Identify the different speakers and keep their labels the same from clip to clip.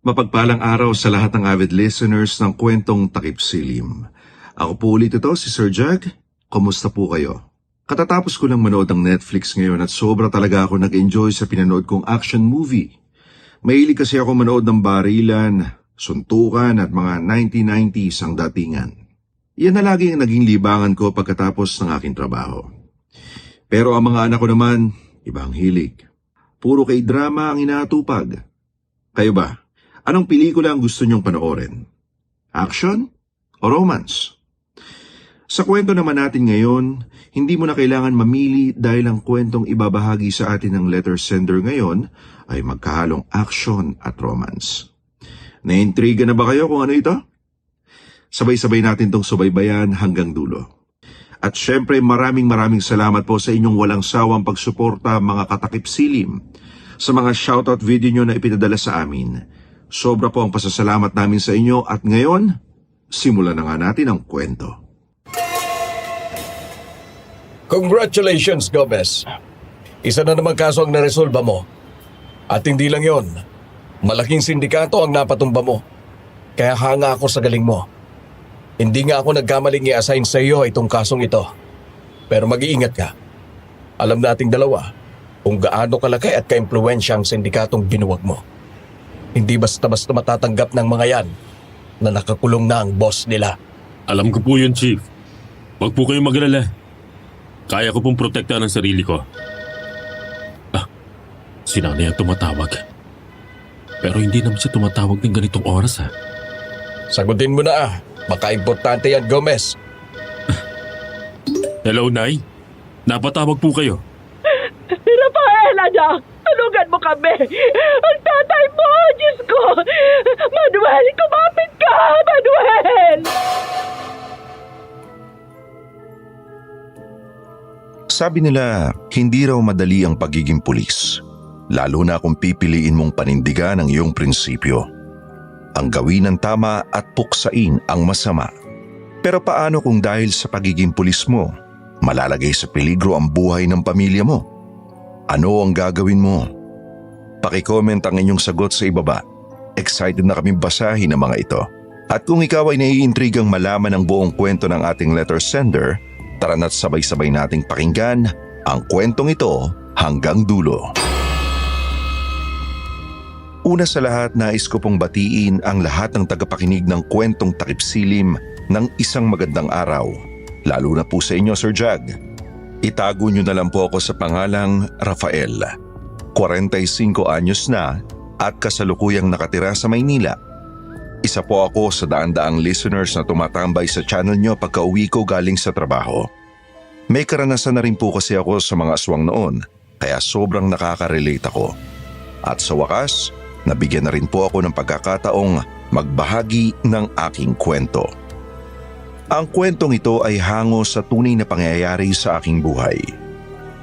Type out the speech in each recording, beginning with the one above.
Speaker 1: Mapagpalang araw sa lahat ng avid listeners ng Kwentong Takip Silim. Ako po ulit ito, si Sir Jag. Kumusta po kayo? Katatapos ko lang manood ng Netflix ngayon at sobra talaga ako nag-enjoy sa pinanood kong action movie. Mahilig kasi ako manood ng barilan, suntukan at mga 1990s ang datingan. Yan na lagi ang naging libangan ko pagkatapos ng aking trabaho. Pero ang mga anak ko naman, ibang hilig. Puro kay drama ang inaatupag. Kayo ba? Anong pelikula ang gusto niyong panoorin? Action o romance? Sa kwento naman natin ngayon, hindi mo na kailangan mamili dahil ang kwentong ibabahagi sa atin ng letter sender ngayon ay magkahalong action at romance. Naintriga na ba kayo kung ano ito? Sabay-sabay natin tong subaybayan hanggang dulo. At syempre maraming salamat po sa inyong walang sawang pagsuporta mga katakip silim sa mga shoutout video nyo na ipinadala sa amin. Sobra po ang pasasalamat namin sa inyo at ngayon, simulan na nga natin ang kwento.
Speaker 2: Congratulations, Gomez. Isa na naman kaso ang naresolba mo. At hindi lang yon, malaking sindikato ang napatumba mo. Kaya hanga ako sa galing mo. Hindi nga ako nagkamaling i-assign sa iyo itong kasong ito. Pero mag-iingat ka. Alam nating dalawa kung gaano kalaki at ka-impluwensya ang sindikatong binuwag mo. Hindi basta-basta matatanggap ng mga yan na nakakulong na ang boss nila.
Speaker 3: Alam ko po yun, Chief. Huwag po kayong magalala. Kaya ko pong protektahan ang sarili ko. Si nanay ang tumatawag. Pero hindi naman siya tumatawag ng ganitong oras, ha?
Speaker 2: Sagutin mo na. Baka importante yan, Gomez.
Speaker 3: Hello, Nay? Napatawag po kayo.
Speaker 4: Rafael, anak! Tulungan mo kami! Ang tatay mo! Diyos ko! Manuel, kumapit ka! Manuel!
Speaker 5: Sabi nila, hindi raw madali ang pagiging pulis. Lalo na kung pipiliin mong panindigan ang iyong prinsipyo. Ang gawin ng tama at puksain ang masama. Pero paano kung dahil sa pagiging pulis mo, malalagay sa peligro ang buhay ng pamilya mo? Ano ang gagawin mo? Paki-comment ang inyong sagot sa ibaba. Excited na kaming basahin ang mga ito. At kung ikaw ay naiintrigang malaman ang buong kwento ng ating letter sender, tara na't sabay-sabay nating pakinggan ang kwentong ito hanggang dulo. Una sa lahat, nais ko pong batiin ang lahat ng tagapakinig ng Kwentong Takip Silim ng isang magandang araw. Lalo na po sa inyo, Sir Jag. Itago niyo na lang po ako sa pangalang Rafael. 45 anyos na at kasalukuyang nakatira sa Maynila. Isa po ako sa daan-daang listeners na tumatambay sa channel niyo pagka-uwi ko galing sa trabaho. May karanasan na rin po kasi ako sa mga aswang noon, kaya sobrang nakaka-relate ako. At sa wakas, nabigyan na rin po ako ng pagkakataong magbahagi ng aking kwento. Ang kwentong ito ay hango sa tunay na pangyayari sa aking buhay.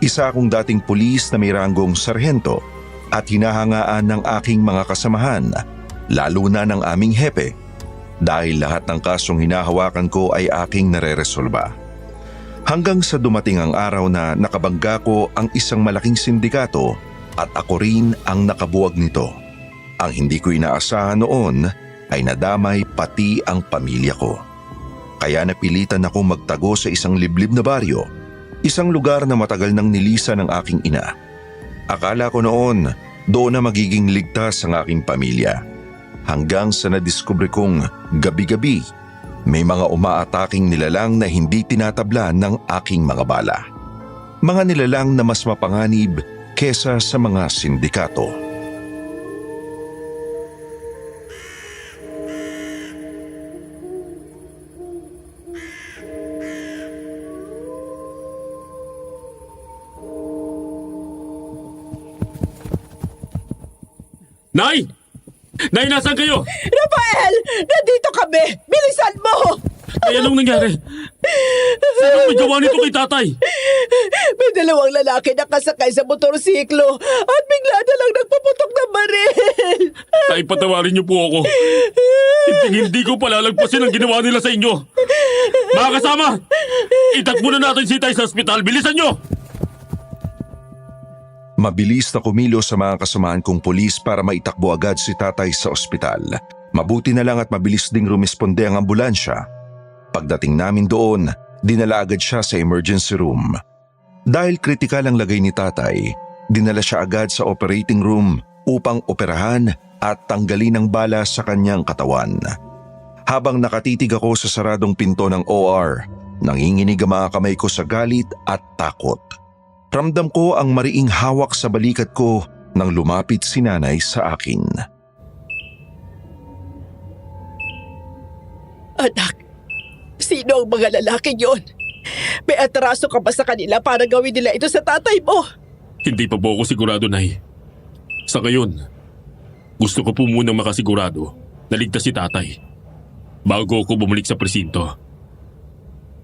Speaker 5: Isa akong dating pulis na may ranggong sarhento at hinahangaan ng aking mga kasamahan, lalo na ng aming hepe, dahil lahat ng kasong hinahawakan ko ay aking nareresolba. Hanggang sa dumating ang araw na nakabangga ko ang isang malaking sindikato at ako rin ang nakabuwag nito. Ang hindi ko inaasahan noon ay nadamay pati ang pamilya ko. Kaya napilitan akong magtago sa isang liblib na baryo, isang lugar na matagal nang nilisan ng aking ina. Akala ko noon, doon na magiging ligtas ang aking pamilya. Hanggang sa nadiskubre kong gabi-gabi, may mga umaataking nilalang na hindi tinatablan ng aking mga bala. Mga nilalang na mas mapanganib kesa sa mga sindikato.
Speaker 3: Nay! Nay, nasaan kayo?
Speaker 4: Rafael! Nandito kami! Bilisan mo!
Speaker 3: Ay, anong nangyari? Sino may gawa nito kay tatay?
Speaker 4: May dalawang lalaki na kasakay sa motorsiklo at bigla na lang nagpaputok ng baril.
Speaker 3: Tay, patawarin niyo po ako. Hindi ko palalagpasin ang ginawa nila sa inyo. Mga kasama, itakbo na natin si Tay sa ospital. Bilisan niyo!
Speaker 5: Mabilis na kumilos sa mga kasamahan kong pulis para maitakbo agad si tatay sa ospital. Mabuti na lang at mabilis ding rumisponde ang ambulansya. Pagdating namin doon, dinala agad siya sa emergency room. Dahil kritikal ang lagay ni tatay, dinala siya agad sa operating room upang operahan at tanggalin ang bala sa kanyang katawan. Habang nakatitig ako sa saradong pinto ng OR, nanginginig ang mga kamay ko sa galit at takot. Ramdam ko ang mariing hawak sa balikat ko nang lumapit si nanay sa akin.
Speaker 4: Anak, sino ang mga lalaking yon? May atraso ka ba sa kanila para gawin nila ito sa tatay mo?
Speaker 3: Hindi pa po ako sigurado, Nay. Sa ngayon, gusto ko po munang makasigurado na ligtas si tatay bago ako bumalik sa presinto.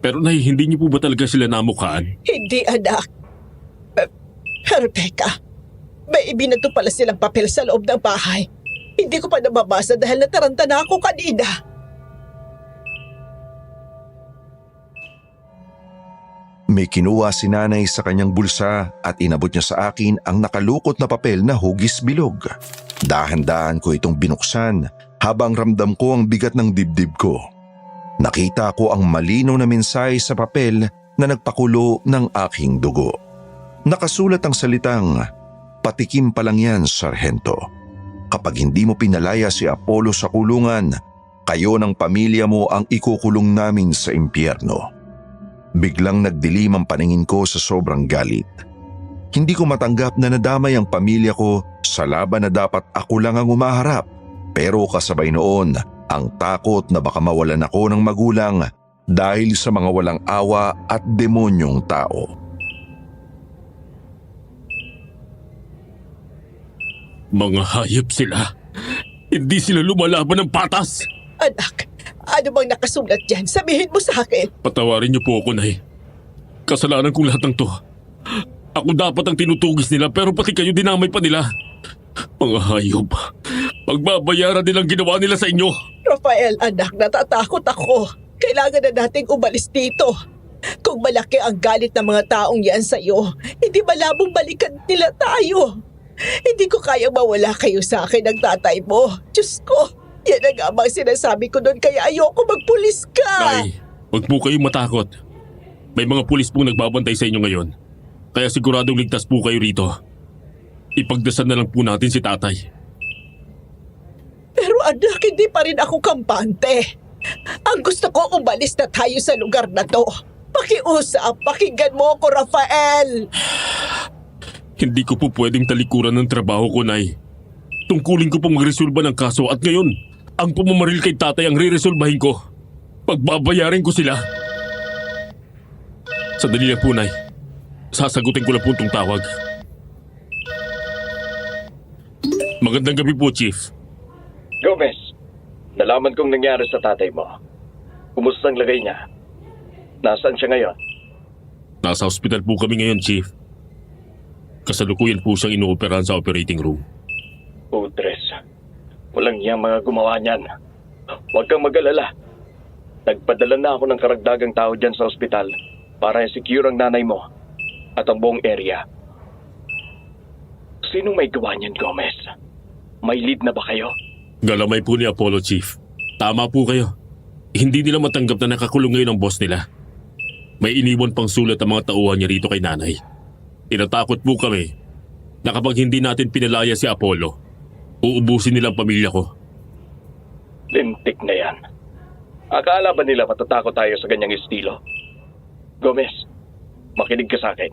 Speaker 3: Pero Nay, hindi niyo po ba talaga sila namukhaan?
Speaker 4: Hindi, anak. Pero teka, may ibinato pala silang papel sa loob ng bahay. Hindi ko pa nababasa dahil nataranta na ako kanina.
Speaker 5: May kinuha si nanay sa kanyang bulsa at inabot niya sa akin ang nakalukot na papel na hugis bilog. Dahan-dahan ko itong binuksan habang ramdam ko ang bigat ng dibdib ko. Nakita ko ang malinaw na mensahe sa papel na nagpakulo ng aking dugo. Nakasulat ang salitang, "Patikim pa lang yan, Sarhento. Kapag hindi mo pinalaya si Apollo sa kulungan, kayo ng pamilya mo ang ikukulong namin sa impyerno." Biglang nagdilim ang paningin ko sa sobrang galit. Hindi ko matanggap na nadamay ang pamilya ko sa laban na dapat ako lang ang umaharap. Pero kasabay noon, ang takot na baka mawalan ako ng magulang dahil sa mga walang awa at demonyong tao.
Speaker 3: Mga hayop sila. Hindi sila lumalaban ng patas.
Speaker 4: Anak, ano bang nakasulat dyan? Sabihin mo sa akin.
Speaker 3: Patawarin niyo po ako, Nay. Kasalanan kong lahat ng to. Ako dapat ang tinutugis nila pero pati kayo dinamay pa nila. Mga hayop. Pagbabayaran nilang ginawa nila sa inyo.
Speaker 4: Rafael, anak, natatakot ako. Kailangan na nating umalis dito. Kung malaki ang galit ng mga taong yan sa'yo, hindi malabong balikan nila tayo. Hindi ko kayang mawala kayo sa akin ng tatay mo. Diyos ko, yan ang amang sinasabi ko doon kaya ayoko magpulis ka.
Speaker 3: Nay, huwag po kayong matakot. May mga pulis pong nagbabantay sa inyo ngayon. Kaya siguradong ligtas po kayo rito. Ipagdasal na lang po natin si tatay.
Speaker 4: Pero anak, hindi pa rin ako kampante. Ang gusto ko, umalis na tayo sa lugar na to. Pakiusap, pakinggan mo ako, Rafael.
Speaker 3: Hindi ko po pwedeng talikuran ng trabaho ko, Nay. Tungkulin ko pong magresolba ng kaso at ngayon, ang pumamaril kay tatay ang re-resolbahin ko. Pagbabayarin ko sila. Sandali lang po, Nay. Sasagutin ko lang po itong tawag. Magandang gabi po, Chief.
Speaker 2: Gomez, nalaman kong nangyari sa tatay mo. Kumusta ang lagay niya? Nasaan siya ngayon?
Speaker 3: Nasa ospital po kami ngayon, Chief. Kasalukuyan po siyang inooperahan sa operating room.
Speaker 2: Udres, walang iyang mga gumawa niyan. Huwag kang mag-alala. Nagpadala na ako ng karagdagang tao dyan sa ospital para i-secure ang nanay mo at ang buong area. Sinong may gawa niyan, Gomez? May lead na ba kayo?
Speaker 3: Galamay po ni Apollo, Chief. Tama po kayo. Hindi nila matanggap na nakakulong ngayon ang boss nila. May iniwan pang sulat ang mga tauhan niya rito kay nanay. Tinatakot po kami na kapag hindi natin pinalaya si Apollo, uubusin nilang pamilya ko.
Speaker 2: Lintik na yan. Akala ba nila matatakot tayo sa ganyang estilo? Gomez, makinig ka sa akin.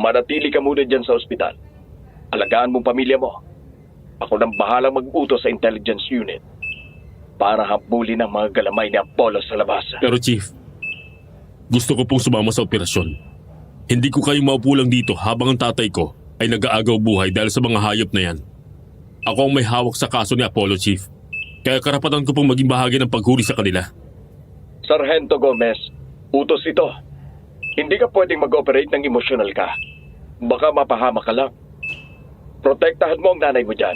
Speaker 2: Manatili ka muna dyan sa ospital. Alagaan mong pamilya mo. Ako nang bahalang mag-utos sa intelligence unit para habulin ang mga galamay ni Apollo sa labas.
Speaker 3: Pero Chief, gusto ko pong sumama sa operasyon. Hindi ko kayong maupulang dito habang ang tatay ko ay nag-aagaw buhay dahil sa mga hayop na yan. Ako ang may hawak sa kaso ni Apollo, Chief. Kaya karapatan ko pong maging bahagi ng paghuli sa kanila.
Speaker 2: Sargento Gomez, utos ito. Hindi ka pwedeng mag-operate ng emosyonal ka. Baka mapahama ka lang. Protektahan mo ang nanay mo dyan.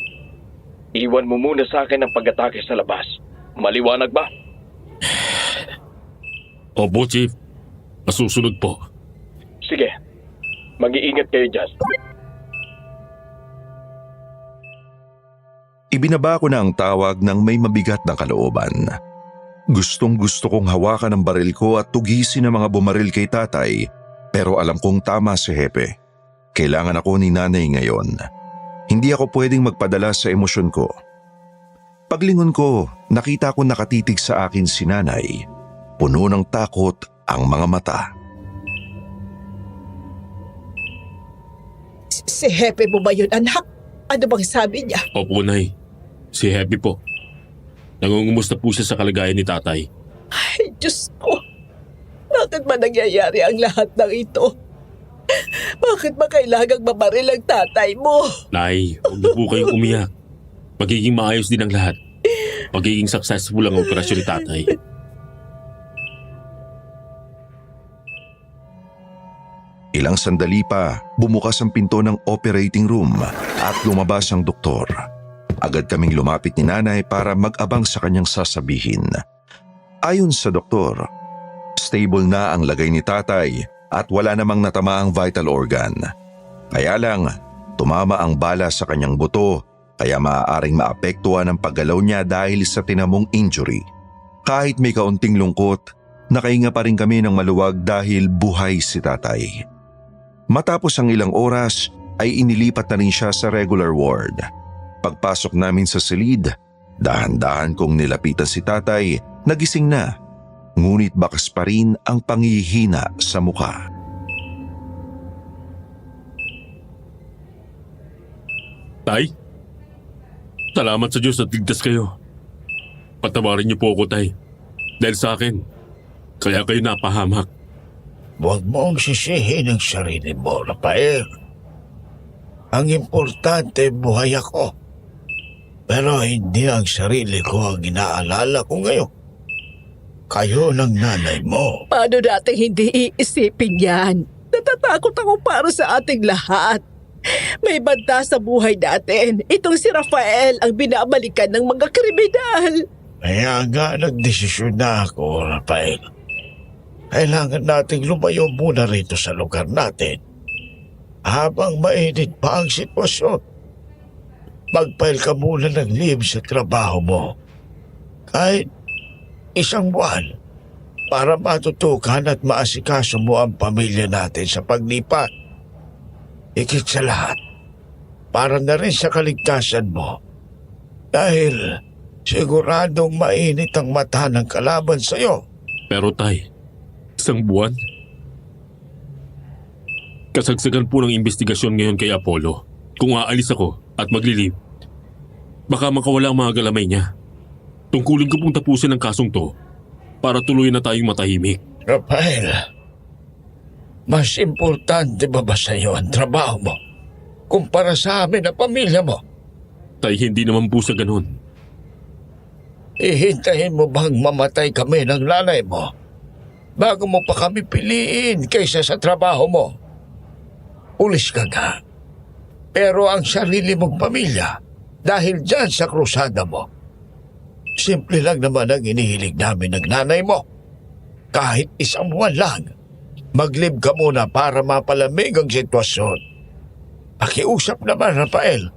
Speaker 2: Iwan mo muna sa akin ang pag-atake sa labas. Maliwanag ba?
Speaker 3: Opo, Chief. Masusunod po.
Speaker 2: Sige, mag-iingat kayo dyan.
Speaker 5: Ibinaba ko na ang tawag ng may mabigat na kalooban. Gustong gusto kong hawakan ang baril ko at tugisin ang mga bumaril kay tatay, pero alam kong tama si Hepe. Kailangan ako ni nanay ngayon. Hindi ako pwedeng magpadala sa emosyon ko. Paglingon ko, nakita ko nakatitig sa akin si nanay. Puno ng takot ang mga mata.
Speaker 4: Si Hepe mo ba yun, anak? Ano bang sabi niya?
Speaker 3: Opo, Nay. Si Happy po. Nangungumusta po siya sa kalagayan ni tatay.
Speaker 4: Ay, Diyos ko. Bakit ba nangyayari ang lahat ng ito? Bakit ba kailangang mabaril ang tatay mo?
Speaker 3: Nay, huwag na po kayong umiyak. Magiging maayos din ang lahat. Magiging successful ang operasyon ni tatay.
Speaker 5: Ilang sandali pa, bumukas ang pinto ng operating room at lumabas ang doktor. Agad kaming lumapit ni nanay para mag-abang sa kanyang sasabihin. Ayon sa doktor, stable na ang lagay ni tatay at wala namang natamaang vital organ. Kaya lang, tumama ang bala sa kanyang buto kaya maaaring maapektuhan ang paggalaw niya dahil sa tinamong injury. Kahit may kaunting lungkot, nakahinga pa rin kami ng maluwag dahil buhay si tatay. Matapos ang ilang oras ay inilipat na rin siya sa regular ward. Pagpasok namin sa silid, dahan-dahan kong nilapitan si tatay, nagising na. Ngunit bakas pa rin ang pangihina sa mukha.
Speaker 3: Tay? Salamat sa Diyos at ligtas kayo. Patawarin niyo po ako, Tay. Dahil sa akin, kaya kayo napahamak.
Speaker 6: Huwag mong sisihin ang sarili mo, Rafael. Ang importante, buhay ako. Pero hindi ang sarili ko ang inaalala ko ngayon. Kayo ng nanay mo.
Speaker 4: Paano natin hindi iisipin yan? Natatakot ako para sa ating lahat. May banta sa buhay natin. Itong si Rafael ang binabalikan ng mga kriminal.
Speaker 6: Kaya nga nagdesisyon na ako, Rafael. Kailangan nating lumayo muna rito sa lugar natin. Habang mainit pa ang sitwasyon, magpail ka muna ng leave sa trabaho mo. Kahit 1 buwan para matutukan at maasikaso mo ang pamilya natin sa paglipat. Higit sa lahat, para na rin sa kaligtasan mo. Dahil siguradong mainit ang mata ng kalaban sa'yo.
Speaker 3: Pero Tay, 1 buwan? Kasagsagan po ng investigasyon ngayon kay Apollo. Kung aalis ako at maglilib, baka makawala ang mga galamay niya. Tungkulin ko pong tapusin ang kasong to para tuloy na tayong matahimik.
Speaker 6: Rafael, mas importante ba sa'yo ang trabaho mo kumpara sa amin na pamilya mo?
Speaker 3: Tay, hindi naman po sa ganun.
Speaker 6: Ihintayin mo bang mamatay kami ng nanay mo bago mo pa kami piliin kaysa sa trabaho mo? Pulis ka nga. Pero ang sarili mong pamilya, dahil dyan sa krusada mo, simple lang naman ang inihilig namin ng nanay mo. Kahit 1 buwan lang, maglib ka muna para mapalamig ang sitwasyon. Pakiusap naman, Rafael.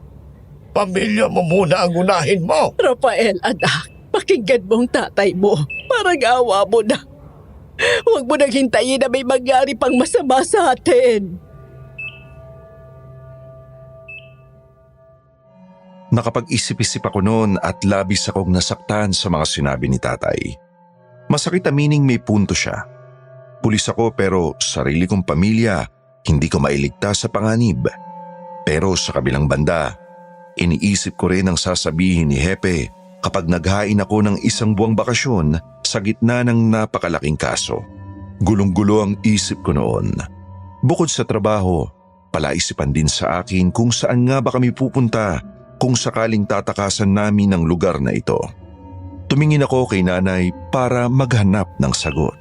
Speaker 6: Pamilya mo muna ang unahin mo.
Speaker 4: Rafael, anak, pakinggan mo ang tatay mo. Parang awa mo na. Huwag mo nang hintayin na may mangyari pang masama sa atin.
Speaker 5: Nakapag-isip-isip ako noon at labis akong nasaktan sa mga sinabi ni tatay. Masakit amining may punto siya. Pulis ako pero sarili kong pamilya, hindi ko mailigtas sa panganib. Pero sa kabilang banda, iniisip ko rin ang sasabihin ni Hepe kapag naghain ako ng 1 buwang bakasyon sa gitna ng napakalaking kaso. Gulong-gulo ang isip ko noon. Bukod sa trabaho, palaisipan din sa akin kung saan nga ba kami pupunta kung sakaling tatakasan namin ang lugar na ito. Tumingin ako kay nanay para maghanap ng sagot.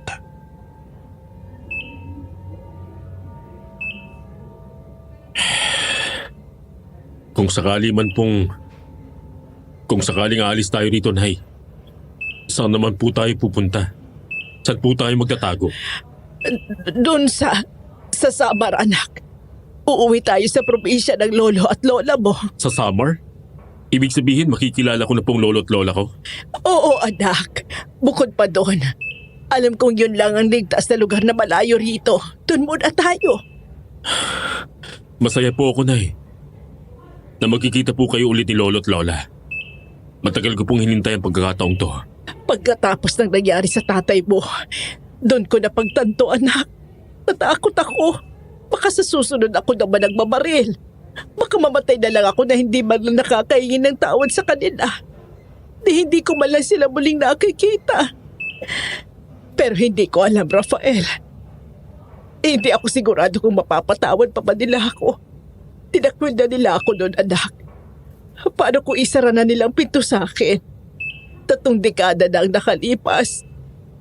Speaker 3: Kung sakaling aalis tayo rito, Nay, saan naman po tayo pupunta? Saan po tayo magtatago?
Speaker 4: Doon sa Samar, anak. Uuwi tayo sa probinsya ng lolo at lola mo.
Speaker 3: Sa Samar? Ibig sabihin makikilala ko na pong lolo't lola ko?
Speaker 4: Oo, anak. Bukod pa doon, alam kong yun lang ang ligtas na lugar na malayo rito. Doon muna tayo.
Speaker 3: Masaya po ako, Nay, na magkikita po kayo ulit ni lolo't lola. Matagal ko pong hinintay ang pagkakataong to.
Speaker 4: Pagkatapos ng nangyari sa tatay mo, doon ko napagtanto, anak. Natakot ako. Baka sa susunod ako naman nagmamaril. Baka mamatay na lang ako na hindi man lang nakakaingin ng tawad sa kanila. Hindi ko man lang sila muling nakikita. Pero hindi ko alam, Rafael. Hindi ako sigurado kung mapapatawad pa ba nila ako. Tinakwil na nila ako noon, anak. Paano kung isara na nilang pinto sa akin? 3 dekada na ang nakalipas.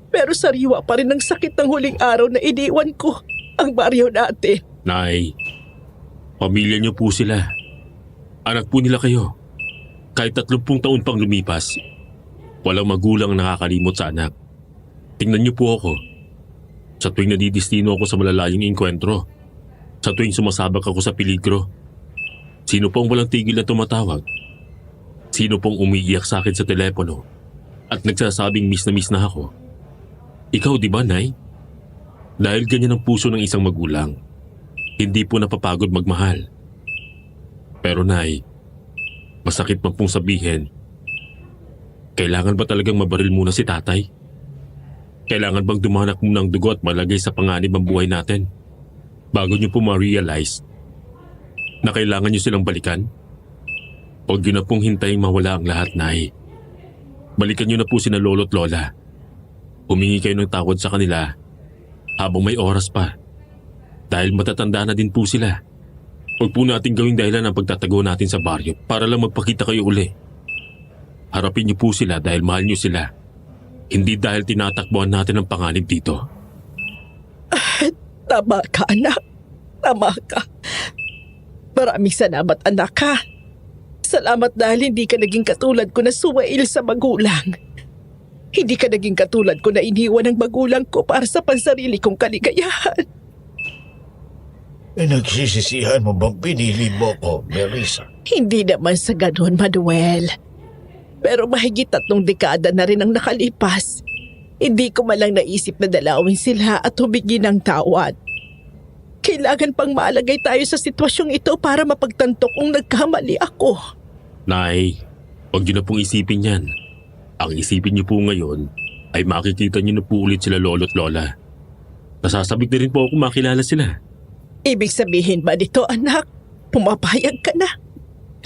Speaker 4: Pero sariwa pa rin ang sakit ng huling araw na iniwan ko ang baryo natin.
Speaker 3: Nay, pamilya niyo po sila. Anak po nila kayo. Kahit 30 taon pang lumipas, walang magulang nakakalimot sa anak. Tingnan niyo po ako. Sa tuwing nadidistino ako sa malalayong inkwentro, sa tuwing sumasabak ako sa peligro, sino pong walang tigil na tumatawag? Sino pong umiiyak sa akin sa telepono at nagsasabing miss na ako? Ikaw, di ba, Nay? Dahil ganyan ang puso ng isang magulang, hindi po napapagod magmahal. Pero Nay, masakit man pong sabihin, kailangan ba talagang mabaril muna si tatay? Kailangan bang dumanak muna ang dugo at malagay sa panganib ang buhay natin bago niyo po ma-realize na kailangan niyo silang balikan? Huwag niyo na pong hintayin mawala ang lahat, Nay. Balikan niyo na po sina lolo't lola. Humingi kayo ng tawad sa kanila habang may oras pa. Dahil matatanda na din po sila. Huwag po natin gawing dahilan ang pagtatago natin sa baryo para lang magpakita kayo uli. Harapin niyo po sila dahil mahal niyo sila. Hindi dahil tinatakbuhan natin ang panganib dito.
Speaker 4: Tama ka, anak. Tama ka. Maraming salamat, anak, ha. Salamat dahil hindi ka naging katulad ko na suwail sa magulang. Hindi ka naging katulad ko na iniwan ng magulang ko para sa pansarili kong kaligayahan.
Speaker 6: Nagsisisihan mo bang pinili mo ko, Melissa?
Speaker 4: Hindi naman sa ganun, Manuel. Pero mahigit 3 dekada na rin ang nakalipas. Hindi ko malang naisip na dalawin sila at humingi ng tawad. Kailangan pang maalagay tayo sa sitwasyong ito para mapagtanto kung nagkamali ako.
Speaker 3: Nay, huwag niyo na pong isipin yan. Ang isipin niyo po ngayon ay makikita niyo na po ulit sila lolo't lola. Nasasabik na rin po ako makilala sila.
Speaker 4: Ibig sabihin ba nito, anak? Pumapayag ka na?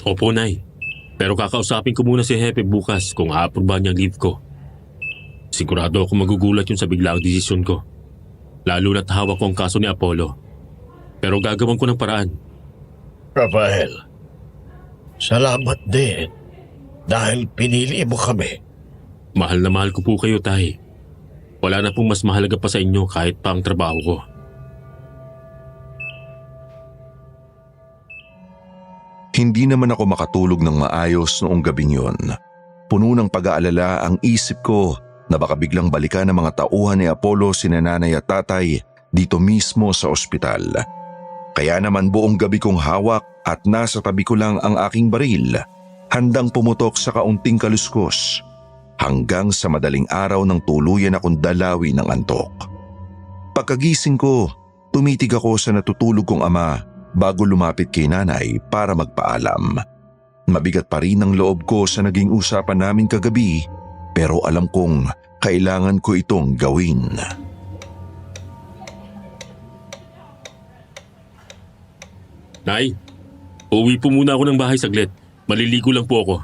Speaker 3: Opo, Nay. Pero kakausapin ko muna si Hepe bukas kung a-aprobahan niya ang leave ko. Sigurado ako magugulat yun sa biglaang desisyon ko. Lalo na't hawak ko ang kaso ni Apollo. Pero gagawin ko ng paraan.
Speaker 6: Rafael, salamat din dahil pinili mo kami.
Speaker 3: Mahal na mahal ko po kayo, Tay. Wala na pong mas mahalaga pa sa inyo kahit pa ang trabaho ko.
Speaker 5: Hindi naman ako makatulog ng maayos noong gabing yon. Puno ng pag-aalala ang isip ko na baka biglang balikan ng mga tauhan ni Apollo sina nanay at tatay dito mismo sa ospital. Kaya naman buong gabi kong hawak at nasa tabi ko lang ang aking baril, handang pumutok sa kaunting kaluskos, hanggang sa madaling araw nang tuluyan akong dalawi ng antok. Pagkagising ko, tumitig ako sa natutulog kong ama bago lumapit kay nanay para magpaalam. Mabigat pa rin ang loob ko sa naging usapan namin kagabi, pero alam kong kailangan ko itong gawin.
Speaker 3: Nay, uuwi po muna ako ng bahay saglit. Maliligo lang po ako.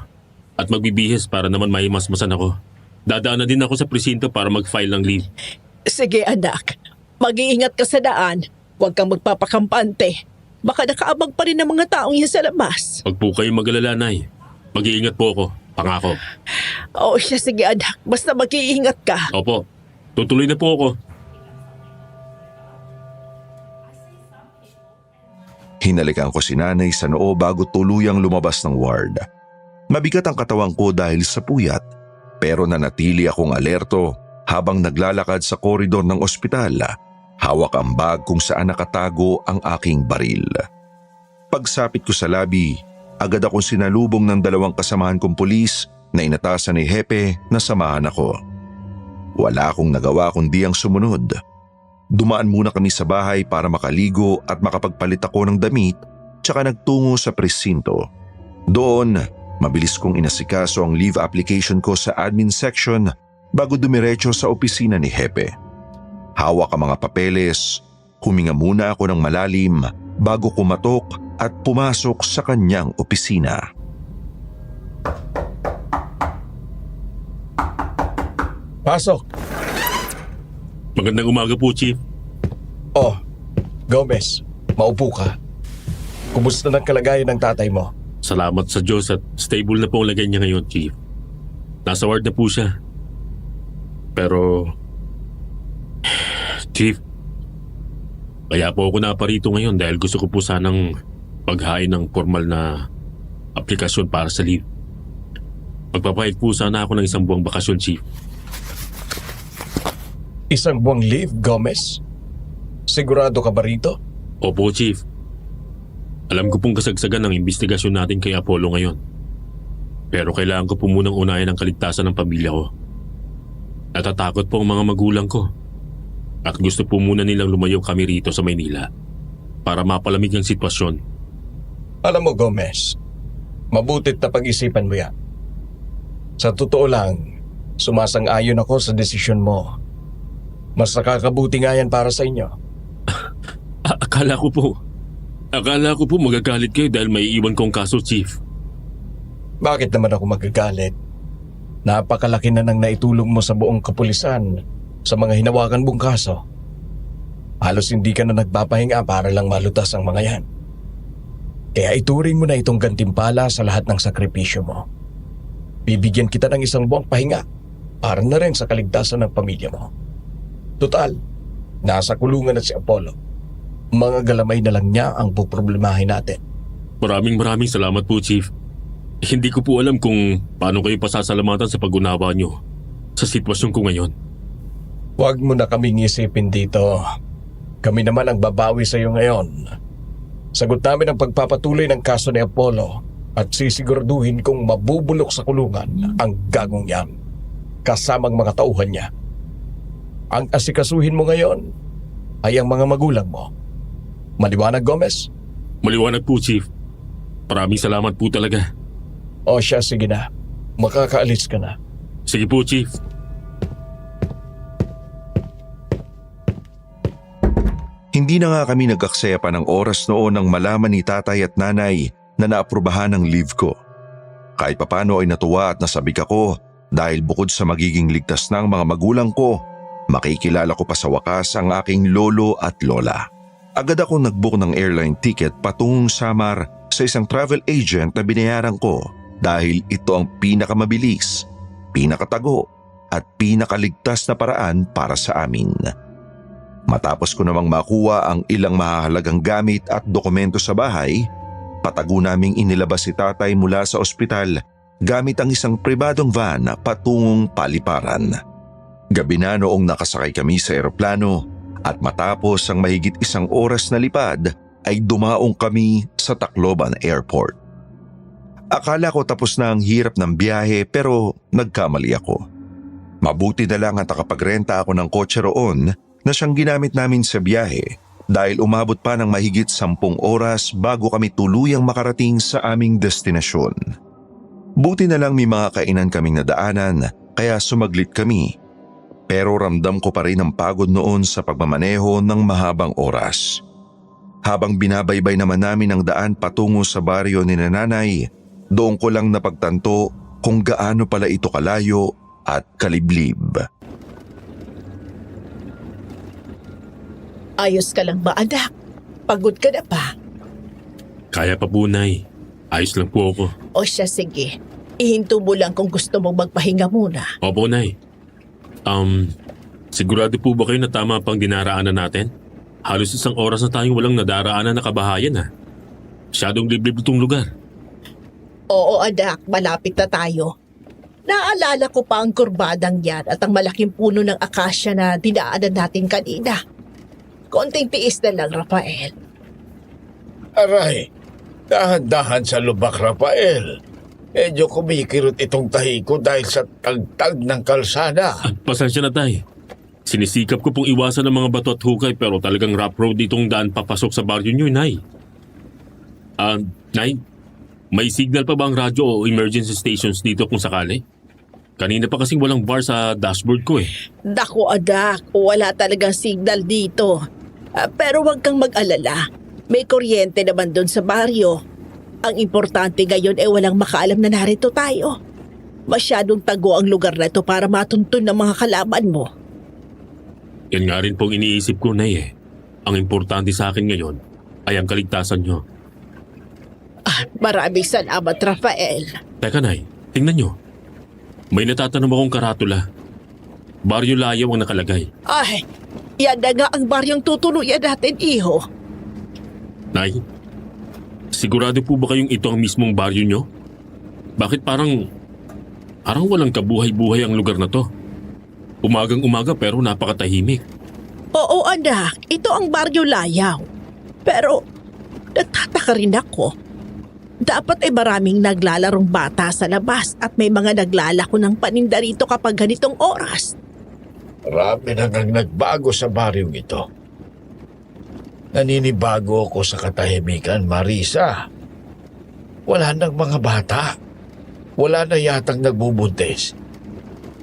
Speaker 3: At magbibihis para naman mahimasmasan ako. Dadaan na din ako sa presinto para mag-file ng leave.
Speaker 4: Sige, anak. Mag-iingat ka sa daan. Huwag kang magpapakampante. Baka nakaabag pa rin ng mga taong yan sa labas.
Speaker 3: Huwag po kayong mag-alala, Nay. Mag-iingat po ako. Pangako.
Speaker 4: Oo, siya, sige, anak. Basta mag-iingat ka.
Speaker 3: Opo. Tutuloy na po ako.
Speaker 5: Hinalikan ko si nanay sa noo bago tuluyang lumabas ng ward. Mabigat ang katawan ko dahil sa puyat, pero nanatili akong alerto habang naglalakad sa koridor ng ospital. Hawak ang bag kung saan nakatago ang aking baril. Pagsapit ko sa labi, agad akong sinalubong ng 2 kasamahan kong pulis na inatasan ni Hepe na samahan ako. Wala akong nagawa kundi ang sumunod. Dumaan muna kami sa bahay para makaligo at makapagpalit ako ng damit tsaka nagtungo sa presinto. Doon, mabilis kong inasikaso ang leave application ko sa admin section bago dumiretso sa opisina ni Hepe. Hawak ang mga papeles, huminga muna ako ng malalim bago kumatok at pumasok sa kanyang opisina.
Speaker 2: Pasok.
Speaker 3: Magandang umaga po, Chief.
Speaker 2: Oh, Gomez, maupo ka. Kumusta ng kalagayan ng tatay mo?
Speaker 3: Salamat sa Diyos at stable na po ang lagay niya ngayon, Chief. Nasa ward na po siya. Pero, Chief, kaya po ako naparito ngayon dahil gusto ko po sanang paghain ng formal na aplikasyon para sa leave. Magpapahit po sana ako ng 1 buwang bakasyon, Chief.
Speaker 2: 1 buwang leave, Gomez? Sigurado ka ba rito?
Speaker 3: Opo, Chief. Alam ko pong kasagsagan ng investigasyon natin kay Apollo ngayon. Pero kailangan ko po munang unahin ang kaligtasan ng pamilya ko. Natatakot po ang mga magulang ko. At gusto po muna nilang lumayo kami rito sa Maynila para mapalamig ang sitwasyon.
Speaker 2: Alam mo, Gomez, mabutit na pag-isipan mo yan. Sa totoo lang, sumasang-ayon ako sa desisyon mo. Mas nakakabuti nga yan para sa inyo.
Speaker 3: Akala ko po magagalit kayo dahil may iwan kong kaso, Chief.
Speaker 2: Bakit naman ako magagalit? Napakalaki na nang naitulong mo sa buong kapulisan sa mga hinawakan mong kaso. Halos hindi ka na nagpapahinga para lang malutas ang mga yan. Kaya ituring mo na itong gantimpala sa lahat ng sakripisyo mo. Bibigyan kita ng 1 buwang pahinga para na rin sa kaligtasan ng pamilya mo. Total, nasa kulungan at si Apollo. Mga galamay na lang niya ang puproblemahin natin.
Speaker 3: Maraming salamat po, Chief. Hindi ko po alam kung paano kayo pasasalamatan sa pag-unawa nyo sa sitwasyon ko ngayon.
Speaker 2: Huwag mo na kaming isipin dito. Kami naman ang babawi sa iyo ngayon. Sagot namin ang pagpapatuloy ng kaso ni Apollo at sisiguraduhin kong mabubulok sa kulungan ang gagong yan kasamang mga tauhan niya. Ang asikasuhin mo ngayon ay ang mga magulang mo. Maliwanag, Gomez?
Speaker 3: Maliwanag po, Chief. Maraming salamat po talaga.
Speaker 2: O siya, sige na. Makakaalis ka na.
Speaker 3: Sige po, Chief.
Speaker 5: Hindi na nga kami nag-aksaya pa ng oras noon nang malaman ni tatay at nanay na naaprubahan ang leave ko. Kahit papano ay natuwa at nasabik ako dahil bukod sa magiging ligtas ng mga magulang ko, makikilala ko pa sa wakas ang aking lolo at lola. Agad akong nag-book ng airline ticket patungong Samar sa isang travel agent na binayaran ko dahil ito ang pinakamabilis, pinakatago at pinakaligtas na paraan para sa amin. Matapos ko namang makuha ang ilang mahahalagang gamit at dokumento sa bahay, patago naming inilabas si tatay mula sa ospital gamit ang isang pribadong van patungong Paliparan. Gabi na noong nakasakay kami sa eroplano at matapos ang mahigit 1 oras na lipad ay dumaong kami sa Tacloban Airport. Akala ko tapos na ang hirap ng biyahe pero nagkamali ako. Mabuti na lang at nakapagrenta ako ng kotse roon na siyang ginamit namin sa biyahe dahil umabot pa ng mahigit 10 oras bago kami tuluyang makarating sa aming destinasyon. Buti na lang may mga kainan kaming nadaanan kaya sumaglit kami. Pero ramdam ko pa rin ang pagod noon sa pagmamaneho ng mahabang oras. Habang binabaybay naman namin ang daan patungo sa baryo ni nanay, doon ko lang napagtanto kung gaano pala ito kalayo at kaliblib.
Speaker 4: Ayos ka lang ba, anak? Pagod ka na ba?
Speaker 3: Kaya pa po, Nay. Ayos lang po ako.
Speaker 4: O siya, sige. Ihinto mo lang kung gusto mong magpahinga muna.
Speaker 3: Opo, Nay. Sigurado po ba kayo na tama pang dinaraanan natin? Halos 1 oras na tayong walang nadaraanan na kabahayan ha. Masyadong liblib itong lugar.
Speaker 4: Oo, anak. Malapit na tayo. Naalala ko pa ang kurbadang yan at ang malaking puno ng akasya na dinaanan natin kanina. Konting tiis na lang, Rafael.
Speaker 6: Aray, Dahan-dahan sa lubak, Rafael. Medyo kumikirot itong tahi ko dahil sa tagtag ng kalsada.
Speaker 3: Pasensya na tay. Sinisikap ko pong iwasan ng mga bato at hukay pero talagang rough road itong daan papasok sa baryo niyo, Nay. Nay, may signal pa ba ang radyo o emergency stations dito kung sakali? Kanina pa kasing walang bar sa dashboard ko eh.
Speaker 4: Dako adak, wala talagang signal dito. Pero huwag kang mag-alala. May kuryente naman doon sa baryo. Ang importante ngayon ay walang makaalam na narito tayo. Masyadong tago ang lugar na ito para matuntun ng mga kalaban mo.
Speaker 3: Yan nga rin pong iniisip ko, Nay eh. Ang importante sa akin ngayon ay ang kaligtasan niyo.
Speaker 4: Maraming salamat, Rafael.
Speaker 3: Teka, Nay, tingnan niyo. May natatanong akong karatula. Baryo Layaw ang nakalagay.
Speaker 4: Ay, yan na nga ang baryong tutuluyan natin, iho.
Speaker 3: Nay, sigurado po ba kayong ito ang mismong baryo nyo? Bakit parang walang kabuhay-buhay ang lugar na to? Umagang-umaga pero napakatahimik.
Speaker 4: Oo, anak. Ito ang baryo Layaw. Pero, natataka rin ako. Dapat ay maraming naglalarong bata sa labas at may mga naglalako ng paninda rito kapag ganitong oras.
Speaker 6: Marami nang nagbago sa baryong ito. Naninibago ako sa katahimikan, Marisa. Wala nang mga bata. Wala na yatang nagbubuntis.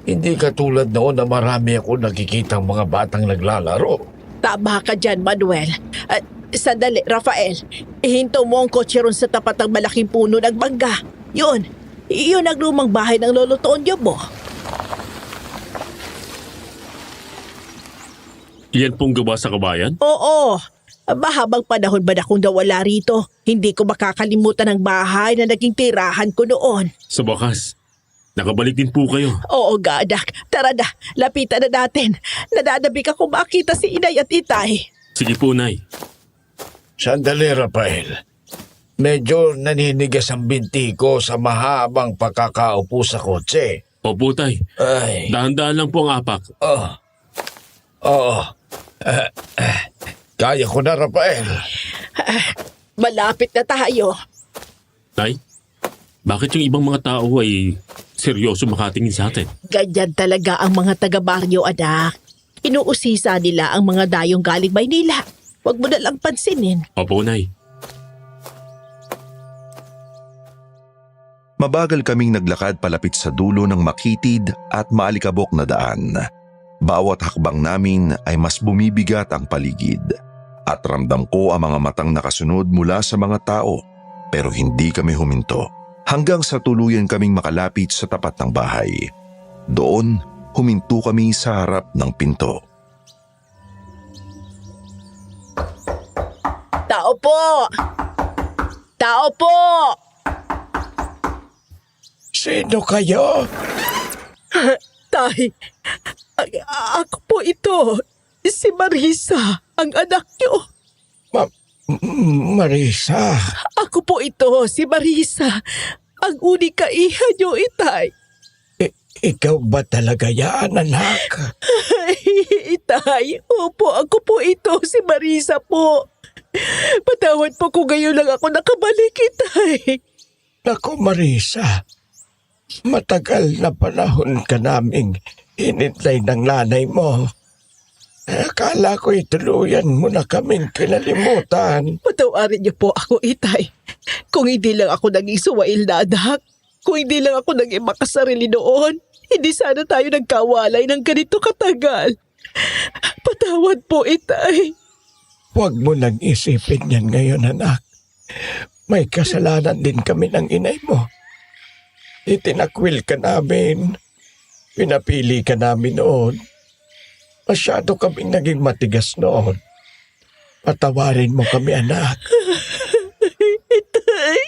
Speaker 6: Hindi katulad noon na marami ako nakikitang mga batang naglalaro.
Speaker 4: Tama ka dyan, Manuel. Sandali, Rafael. Ihinto mo ang kotse ron sa tapat ng malaking puno ng mangga. Yun ang lumang bahay ng lolo Tonyo mo.
Speaker 3: Iyan pong gawa sa kabayan?
Speaker 4: Oo. Mahabang panahon ba na kung nawala rito? Hindi ko makakalimutan ang bahay na naging tirahan ko noon.
Speaker 3: Sa wakas, nakabalik din po kayo.
Speaker 4: Oo, gadak. Tara na, lapitan na natin. Nadadabik ako makita si Inay at Itay.
Speaker 3: Sige po, Nay.
Speaker 6: Sandali, Rafael. Medyo naninigas ang binti ko sa mahabang pagkakaupo sa kotse.
Speaker 3: Opo, Tay.
Speaker 6: Ay,
Speaker 3: Dahan-dahan lang po ang apak.
Speaker 6: oo. Kaya ko na, Rafael.
Speaker 4: Malapit na tayo.
Speaker 3: Tay, bakit yung ibang mga tao ay seryoso makatingin sa atin?
Speaker 4: Ganyan talaga ang mga taga-baryo, anak. Inuusisa nila ang mga dayong galing Maynila. Huwag mo na lang pansinin.
Speaker 3: Opo, Nay.
Speaker 5: Mabagal kaming naglakad palapit sa dulo ng makitid at maalikabok na daan. Bawat hakbang namin ay mas bumibigat ang paligid. At ramdam ko ang mga matang nakasunod mula sa mga tao pero hindi kami huminto. Hanggang sa tuluyan kaming makalapit sa tapat ng bahay. Doon, huminto kami sa harap ng pinto.
Speaker 4: Tao po! Tao po!
Speaker 6: Sino kayo?
Speaker 4: Tay, ako po ito. Si Marisa, ang anak niyo.
Speaker 6: Marisa.
Speaker 4: Ako po ito, si Marisa. Ang unika iha niyo, Itay.
Speaker 6: Ikaw ba talaga yan, anak?
Speaker 4: Itay, opo, ako po ito, si Marisa po. Patawad po kung ngayon lang ako nakabalik, Itay.
Speaker 6: Naku, Marisa. Matagal na panahon ka naming hinintay ng nanay mo. Akala ko ituluyan mo na kaming kinalimutan.
Speaker 4: Patawarin niyo po ako, Itay. Kung hindi lang ako naging suwail na anak, kung hindi lang ako naging makasarili noon, hindi sana tayo nagkawalay ng ganito katagal. Patawad po, Itay.
Speaker 6: Huwag mo nang isipin yan ngayon, anak. May kasalanan din kami ng inay mo. Itinakwil ka namin. Pinapili ka namin noon. Masyado kaming naging matigas noon. Patawarin mo kami, anak.
Speaker 4: Itay.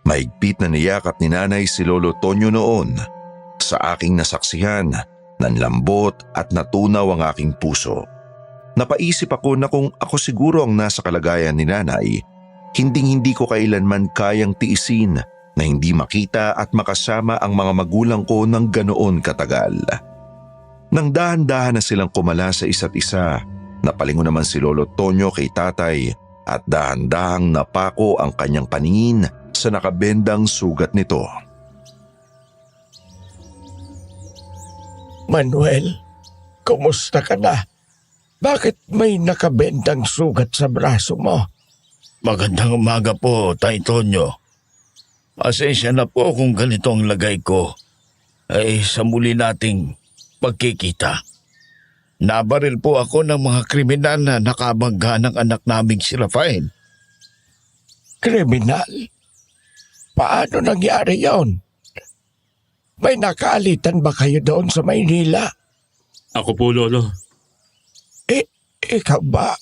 Speaker 5: Mahigpit na niyakap ni nanay si Lolo Tonyo noon. Sa aking nasaksihan, nanlambot at natunaw ang aking puso. Napaisip ako na kung ako siguro ang nasa kalagayan ni nanay, hinding-hindi ko kailanman kayang tiisin na hindi makita at makasama ang mga magulang ko ng ganoon katagal. Nang dahan-dahan na silang kumala sa isa't isa, Napalingon naman si Lolo Tonyo kay tatay at dahan-dahang napako ang kanyang paningin sa nakabendang sugat nito.
Speaker 6: Manuel, kumusta ka na? Bakit may nakabendang sugat sa braso mo? Magandang umaga po, Tay Tonyo. Pasensya na po kung ganito ang lagay ko. Ay sa muli nating pagkikita. Nabaril po ako ng mga kriminal na nakabangga ng anak naming si Rafael. Kriminal? Paano nangyari yon? May nakaalitan ba kayo doon sa Maynila?
Speaker 3: Ako po, Lolo.
Speaker 6: Ikaw ba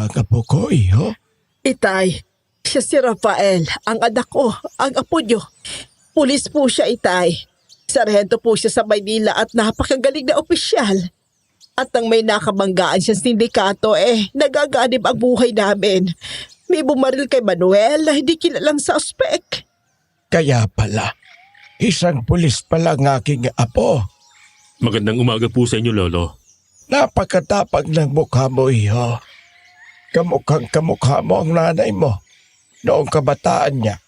Speaker 6: ang apo ko, iho?
Speaker 4: Itay, siya si Rafael, ang anak ko, ang apo nyo. Pulis po siya, Itay. Sarhento po siya sa Maynila at napakagaling na opisyal. At nang may nakabanggaan siyang sindikato, nagaganib ang buhay namin. May bumaril kay Manuel na hindi kilalang suspect.
Speaker 6: Kaya pala, isang pulis pala ng aking apo.
Speaker 3: Magandang umaga po sa inyo, Lolo.
Speaker 6: Napakatapang ng mukha mo, iho. Kamukhang kamukha mo ang nanay mo noong kabataan niya.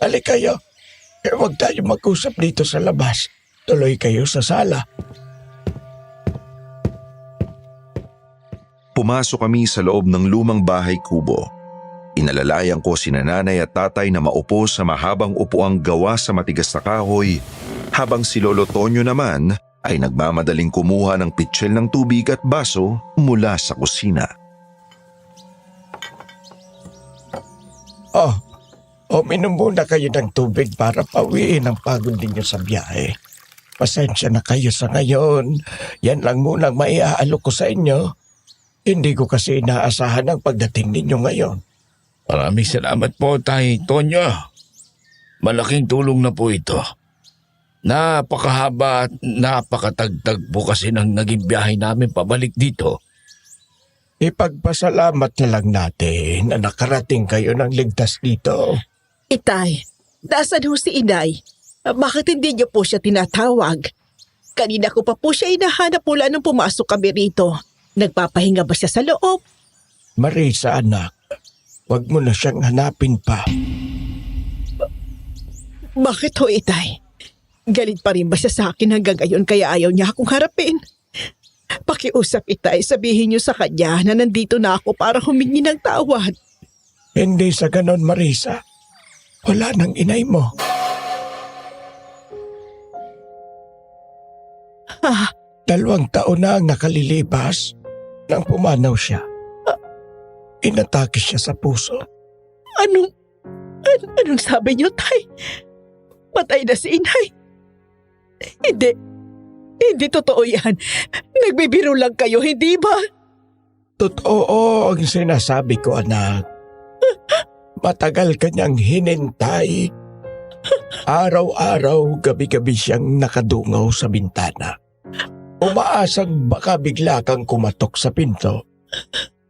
Speaker 6: Halika kayo. Huwag tayo mag-usap dito sa labas. Tuloy kayo sa sala.
Speaker 5: Pumasok kami sa loob ng lumang bahay kubo. Inalalayan ko si nanay at tatay na maupo sa mahabang upuang gawa sa matigas na kahoy, habang si Lolo Tonyo naman ay nagmamadaling kumuha ng pitsil ng tubig at baso mula sa kusina.
Speaker 6: Uminom muna kayo ng tubig para pawiin ang pagod ninyo sa biyahe. Pasensya na kayo sa ngayon. Yan lang munang maiaalok ko sa inyo. Hindi ko kasi inaasahan ang pagdating ninyo ngayon. Maraming salamat po, Tay Tonyo. Malaking tulong na po ito. Napakahaba at napakatagtag po kasi ng naging biyahe namin pabalik dito. Ipagpasalamat na lang natin na nakarating kayo ng ligtas dito.
Speaker 4: Itay, nasaan ho si Inay? Bakit hindi niyo po siya tinatawag? Kanina ko pa po siya hinahanap mula nung pumasok kami rito. Nagpapahinga ba siya sa loob?
Speaker 6: Marisa, anak, wag mo na siyang hanapin pa.
Speaker 4: Bakit ho, Itay? Galit pa rin ba siya sa akin hanggang ngayon kaya ayaw niya akong harapin? Pakiusap, Itay, sabihin niyo sa kanya na nandito na ako para humingi ng tawad.
Speaker 6: Hindi sa ganon, Marisa. Wala nang inay mo.
Speaker 4: Ah,
Speaker 6: 2 taon na ang nakalilipas nang pumanaw siya. Inatake siya sa puso.
Speaker 4: anong sabi niyo, Tay? Patay na si Inay? Hindi totoo yan. Nagbibiro lang kayo, hindi ba?
Speaker 6: Totoo ang sinasabi ko, anak. Matagal kanyang hinintay. Araw-araw, gabi-gabi siyang nakadungaw sa bintana. Umaasang baka bigla kang kumatok sa pinto.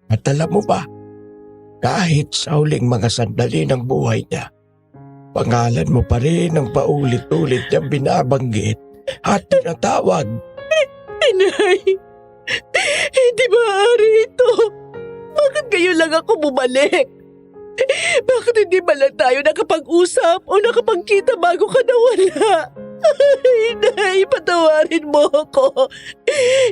Speaker 6: At alam mo ba, kahit sa huling mga sandali ng buhay niya, pangalan mo pa rin ang paulit-ulit niyang binabanggit at tinatawag.
Speaker 4: Inay, hindi maaari ito. Bakit ngayon lang ako bumalik? Bakit hindi ba lang tayo nakapag-usap o nakapagkita bago ka nawala? Inay, patawarin mo ako.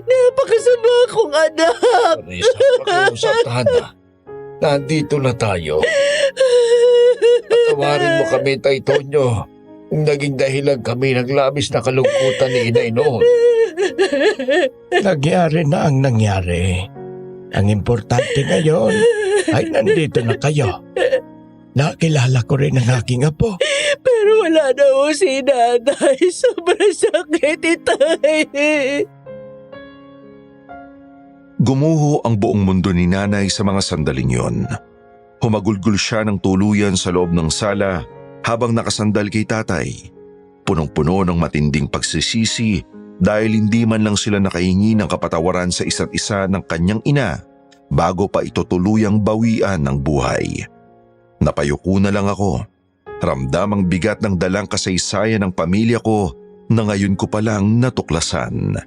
Speaker 4: Napakasama akong anak.
Speaker 6: Marisa, pakiusap, Tana. Nandito na tayo. Patawarin mo kami, Tay Tonyo. Kung naging dahilan kami ng labis na kalungkutan ni Inay noon. Nagyari na ang nangyari. Ang importante ngayon ay nandito na kayo. Nakilala ko rin ang aking apo.
Speaker 4: Pero wala na ho si nanay. Sobrang sakit, Itay.
Speaker 5: Gumuho ang buong mundo ni nanay sa mga sandaling yon. Humagulgul siya ng tuluyan sa loob ng sala habang nakasandal kay tatay. Punong-puno ng matinding pagsisisi dahil hindi man lang sila nakahingi ng kapatawaran sa isa't isa ng kanyang ina bago pa ito tuluyang bawian ng buhay. Napayuko na lang ako. Ramdam ang bigat ng dalang kasaysayan ng pamilya ko na ngayon ko palang natuklasan.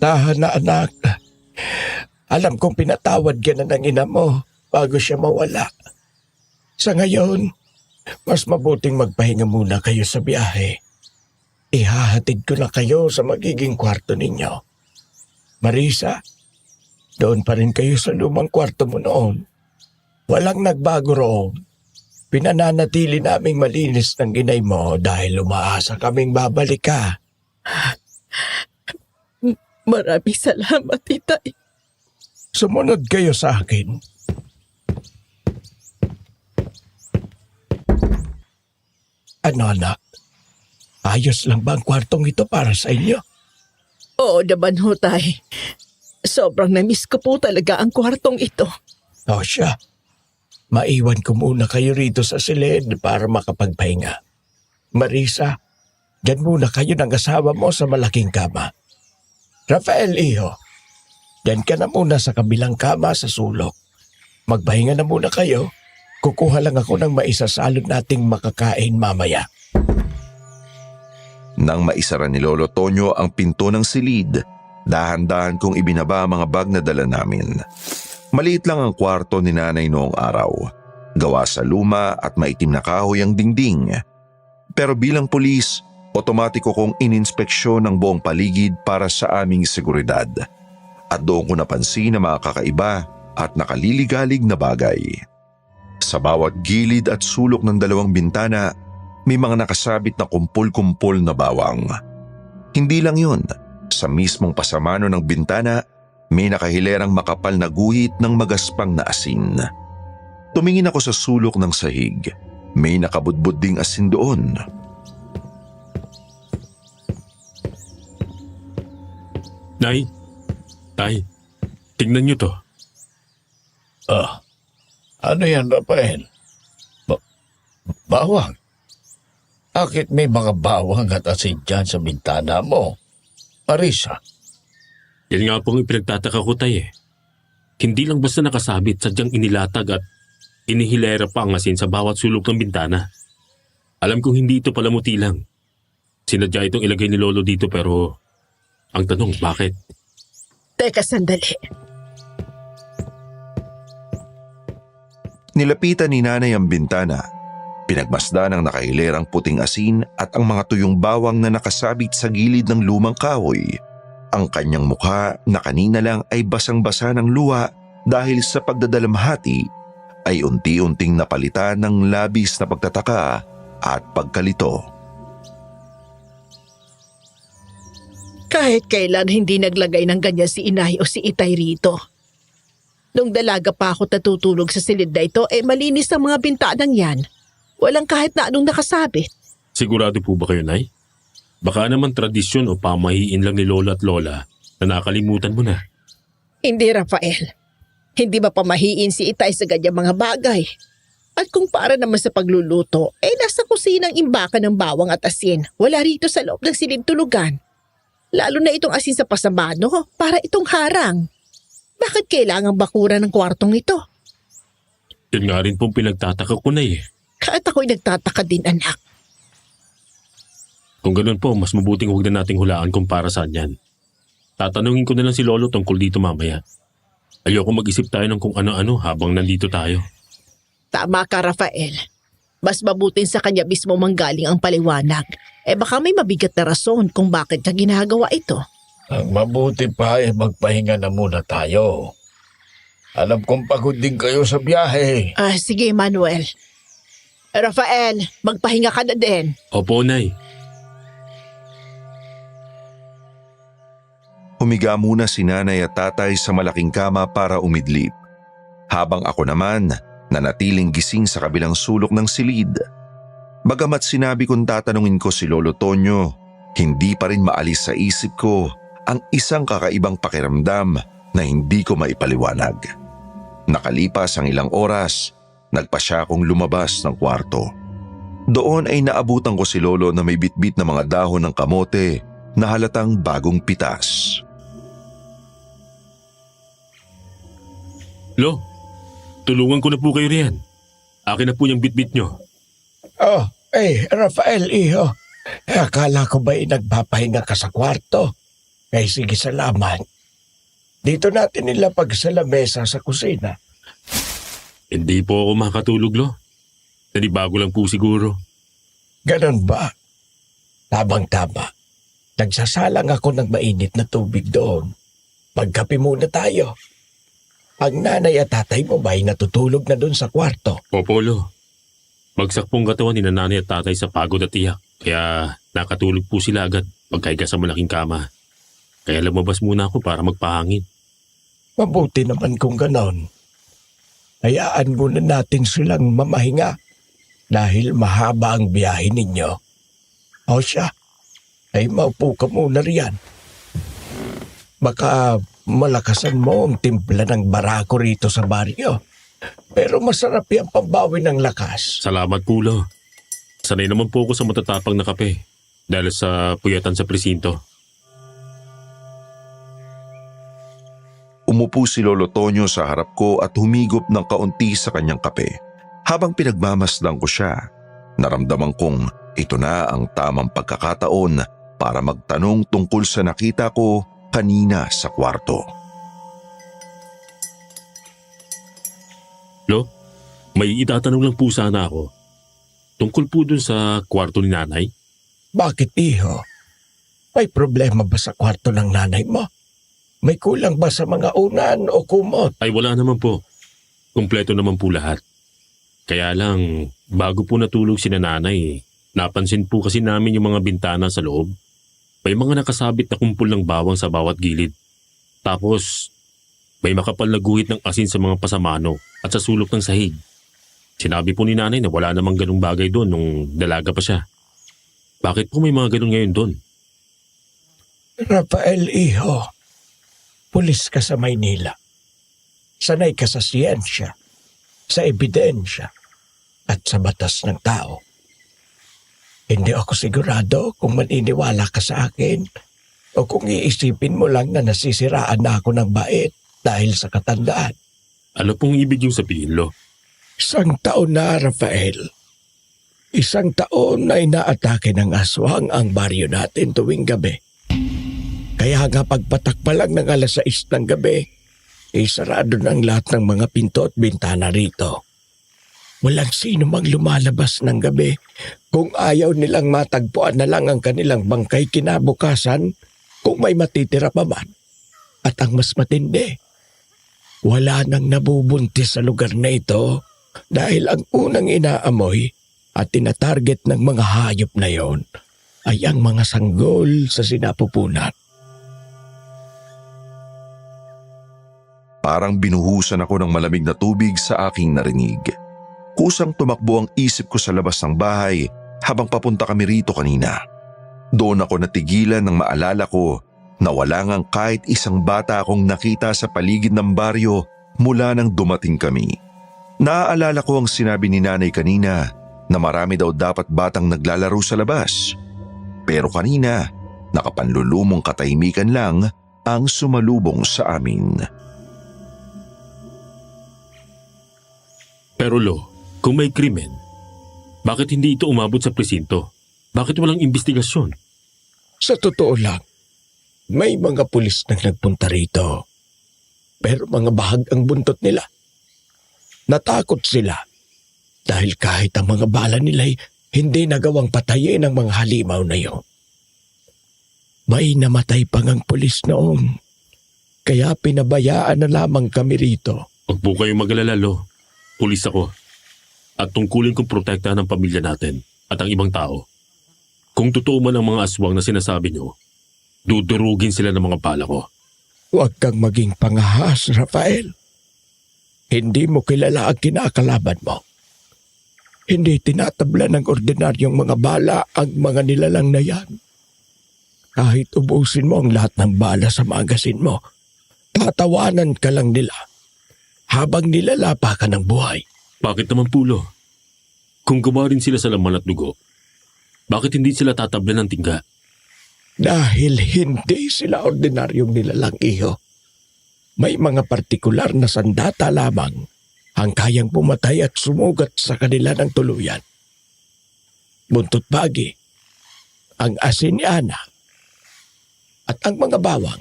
Speaker 6: Tahan na anak. Alam kong pinatawad ka na ng ina mo bago siya mawala. Sa ngayon, mas mabuting magpahinga muna kayo sa biyahe. Ihahatid ko na kayo sa magiging kwarto ninyo. Marisa, doon pa rin kayo sa lumang kwarto mo noon. Walang nagbago roon. Pinananatili naming malinis ng inay mo dahil umaasa kaming babalik ka.
Speaker 4: Maraming salamat, Itay.
Speaker 6: Sumunod kayo sa akin. Ano anak? Ayos lang ba ang kwartong ito para sa inyo?
Speaker 4: Oo naman ho, Tay. Sobrang na-miss ko po talaga ang kwartong ito.
Speaker 6: O siya, maiwan ko muna kayo rito sa silid para makapagpahinga. Marisa, dyan muna kayo ng asawa mo sa malaking kama. Rafael, iho, dyan ka na muna sa kabilang kama sa sulok. Magpahinga na muna kayo. Kukuha lang ako ng maisasalod nating makakain mamaya.
Speaker 5: Nang maisara ni Lolo Tonyo ang pinto ng silid, dahan-dahan kong ibinaba ang mga bag na dala namin. Maliit lang ang kwarto ni nanay noong araw. Gawa sa luma at maitim na kahoy ang dingding. Pero bilang pulis, otomatiko kong ininspeksyon ang buong paligid para sa aming seguridad. At doon ko napansin ang mga kakaiba at nakaliligalig na bagay. Sa bawat gilid at sulok ng dalawang bintana, may mga nakasabit na kumpol-kumpol na bawang. Hindi lang yun, sa mismong pasamano ng bintana, may nakahilerang makapal na guhit ng magaspang na asin. Tumingin ako sa sulok ng sahig. May nakabudbud ding asin doon.
Speaker 3: Nay, Tay, tignan niyo to.
Speaker 6: Ano yan, Rafael? Bawang? Bakit may mga bawang at asin dyan sa bintana mo? Marisa,
Speaker 3: Yan nga pong ipinagtataka ko, Tay eh. Hindi lang basta nakasabit, sadyang inilatag at inihilera pa ang asin sa bawat sulok ng bintana. Alam kong hindi ito palamuti lang. Sinadya itong ilagay ni Lolo dito pero ang tanong, bakit?
Speaker 4: Teka, sandali.
Speaker 5: Nilapitan ni nanay ang bintana. Pinagmasdan ang nakahilerang puting asin at ang mga tuyong bawang na nakasabit sa gilid ng lumang kahoy. Ang kanyang mukha na kanina lang ay basang-basa ng luha dahil sa pagdadalamhati ay unti-unting napalitan ng labis na pagtataka at pagkalito.
Speaker 4: Kahit kailan hindi naglagay ng ganyan si Inay o si Itay rito. Nung dalaga pa ako natutulog sa silid na ito, malinis ang mga bintanang yan. Walang kahit na anong nakasabit.
Speaker 3: Sigurado po ba kayo, Nay? Baka naman tradisyon o pamahiin lang ni Lola at Lola na nakalimutan mo na.
Speaker 4: Hindi, Rafael. Hindi ba pamahiin si Itay sa ganyang mga bagay? At kung para naman sa pagluluto, nasa kusinang imbakan ng bawang at asin. Wala rito sa loob ng silid tulugan. Lalo na itong asin sa pasamano para itong harang. Bakit kailangang bakuran ng kwartong ito?
Speaker 3: Yun nga rin pong pinagtataka ko, Nay eh.
Speaker 4: Kahit ako'y nagtataka din, anak.
Speaker 3: Kung ganun po, mas mabuting huwag na nating hulaan kung para saan yan. Tatanungin ko na lang si Lolo tungkol dito mamaya. Ayoko mag-isip tayo ng kung ano-ano habang nandito tayo.
Speaker 4: Tama ka, Rafael. Mas mabuting sa kanya mismo manggaling ang paliwanag. Baka may mabigat na rason kung bakit niya ginagawa ito.
Speaker 6: ang mabuti pa ay magpahinga na muna tayo. Alam kong pagod din kayo sa biyahe.
Speaker 4: Sige, Manuel. Rafael, magpahinga ka na din.
Speaker 3: Opo, Nay.
Speaker 5: Humiga muna si nanay at tatay sa malaking kama para umidlip. Habang ako naman, nanatiling gising sa kabilang sulok ng silid. Bagamat sinabi kong tatanungin ko si Lolo Tonyo, hindi pa rin maalis sa isip ko ang isang kakaibang pakiramdam na hindi ko maipaliwanag. Nakalipas ang ilang oras, nagpa siya akong lumabas ng kwarto. Doon ay naabutan ko si Lolo na may bitbit na mga dahon ng kamote na halatang bagong pitas.
Speaker 3: Lo, tulungan ko na po kayo riyan. Akin na po yung bitbit nyo.
Speaker 6: Rafael, iho. Akala ko ba nagpapahinga ka sa kwarto? Ay sige, salamat. Dito natin nilapag sa lamesa sa kusina.
Speaker 3: Hindi po ako makatulog, Lo. Nanibago lang po siguro.
Speaker 6: Ganon ba? Tabang-tama. Nagsasalang ako ng mainit na tubig doon. Magkape muna tayo. Ang nanay at tatay mo ba ay natutulog na doon sa kwarto?
Speaker 3: Opo, Lo. Bagsak pong katawan ni nanay at tatay sa pagod at iyak. Kaya nakatulog po sila agad pagkaiga sa malaking kama. Kaya lumabas muna ako para magpahangin.
Speaker 6: Mabuti naman kung ganon. Hayaan muna natin silang mamahinga dahil mahaba ang biyahe ninyo. O siya, ay maupo ka muna riyan. Baka malakasan mo ang timpla ng barako rito sa baryo. Pero masarap yung pambawi ng lakas.
Speaker 3: Salamat po, Lo. Sanay naman po ako sa matatapang na kape dahil sa puyatan sa presinto.
Speaker 5: Umupo si Lolo Tonyo sa harap ko at humigop ng kaunti sa kanyang kape. Habang pinagmamasdan ko siya, naramdaman kong ito na ang tamang pagkakataon para magtanong tungkol sa nakita ko kanina sa kwarto.
Speaker 3: Lo, may itatanong lang po sana ako. Tungkol po dun sa kwarto ni nanay.
Speaker 6: Bakit, iho? May problema ba sa kwarto ng nanay mo? May kulang ba sa mga unan o kumot?
Speaker 3: Ay wala naman po. Kumpleto naman po lahat. Kaya lang, bago po natulog si nanay, napansin po kasi namin yung mga bintana sa loob. May mga nakasabit na kumpul ng bawang sa bawat gilid. Tapos, may makapal na guhit ng asin sa mga pasamano at sa sulok ng sahig. Sinabi po ni nanay na wala namang ganung bagay doon nung dalaga pa siya. Bakit po may mga ganun ngayon doon?
Speaker 6: Rafael, iho. Pulis ka sa Maynila. Sanay ka sa siyensya, sa ebidensya, at sa batas ng tao. Hindi ako sigurado kung maniniwala ka sa akin o kung iisipin mo lang na nasisiraan na ako ng bait dahil sa katandaan.
Speaker 3: Ano pong ibig yung sabihin, Lo?
Speaker 6: 1 taon na, Rafael. 1 taon na inaatake ng aswang ang baryo natin tuwing gabi. Kaya nga pagpatak pa lang ng 6:00 ng gabi, isarado ng lahat ng mga pinto at bintana rito. Walang sino mang lumalabas ng gabi kung ayaw nilang matagpuan na lang ang kanilang bangkay kinabukasan kung may matitira pa man. At ang mas matindi, wala nang nabubuntis sa lugar na ito dahil ang unang inaamoy at tinatarget ng mga hayop na yon ay ang mga sanggol sa sinapupunan.
Speaker 5: Parang binuhusan ako ng malamig na tubig sa aking narinig. Kusang tumakbo ang isip ko sa labas ng bahay habang papunta kami rito kanina. Doon ako natigilan nang maalala ko na wala ngang kahit isang bata akong nakita sa paligid ng baryo mula nang dumating kami. Naaalala ko ang sinabi ni nanay kanina na marami daw dapat batang naglalaro sa labas. Pero kanina, nakapanlulumong katahimikan lang ang sumalubong sa amin.
Speaker 3: Pero Lo, kung may krimen, bakit hindi ito umabot sa presinto? Bakit walang investigasyon?
Speaker 6: Sa totoo lang, may mga pulis na nagpunta rito. Pero mga bahag ang buntot nila. Natakot sila dahil kahit ang mga bala nila'y hindi nagawang patayin ang mga halimaw na yun. May namatay pang ang pulis noon. Kaya pinabayaan na lamang kami rito.
Speaker 3: Huwag po kayong mag-alala, Lo. Pulis ako. At tungkulin kong protektahan ang pamilya natin at ang ibang tao. Kung totoo man ang mga aswang na sinasabi nyo, dudurugin sila ng mga bala ko.
Speaker 6: Huwag kang maging pangahas, Rafael. Hindi mo kilala ang kinakalaban mo. Hindi tinatabla ng ordinaryong mga bala ang mga nilalang na yan. Kahit ubusin mo ang lahat ng bala sa magasin mo, tatawanan ka lang nila habang nilalapa ka ng buhay.
Speaker 3: Bakit naman po, Lo? Kung gawa rin sila sa laman at dugo, bakit hindi sila tatablan ng tingga?
Speaker 6: Dahil hindi sila ordinaryong nilalang, iho. May mga partikular na sandata lamang ang kayang pumatay at sumugat sa kanila ng tuluyan. Buntot bagi, ang asin ni Ana, at ang mga bawang.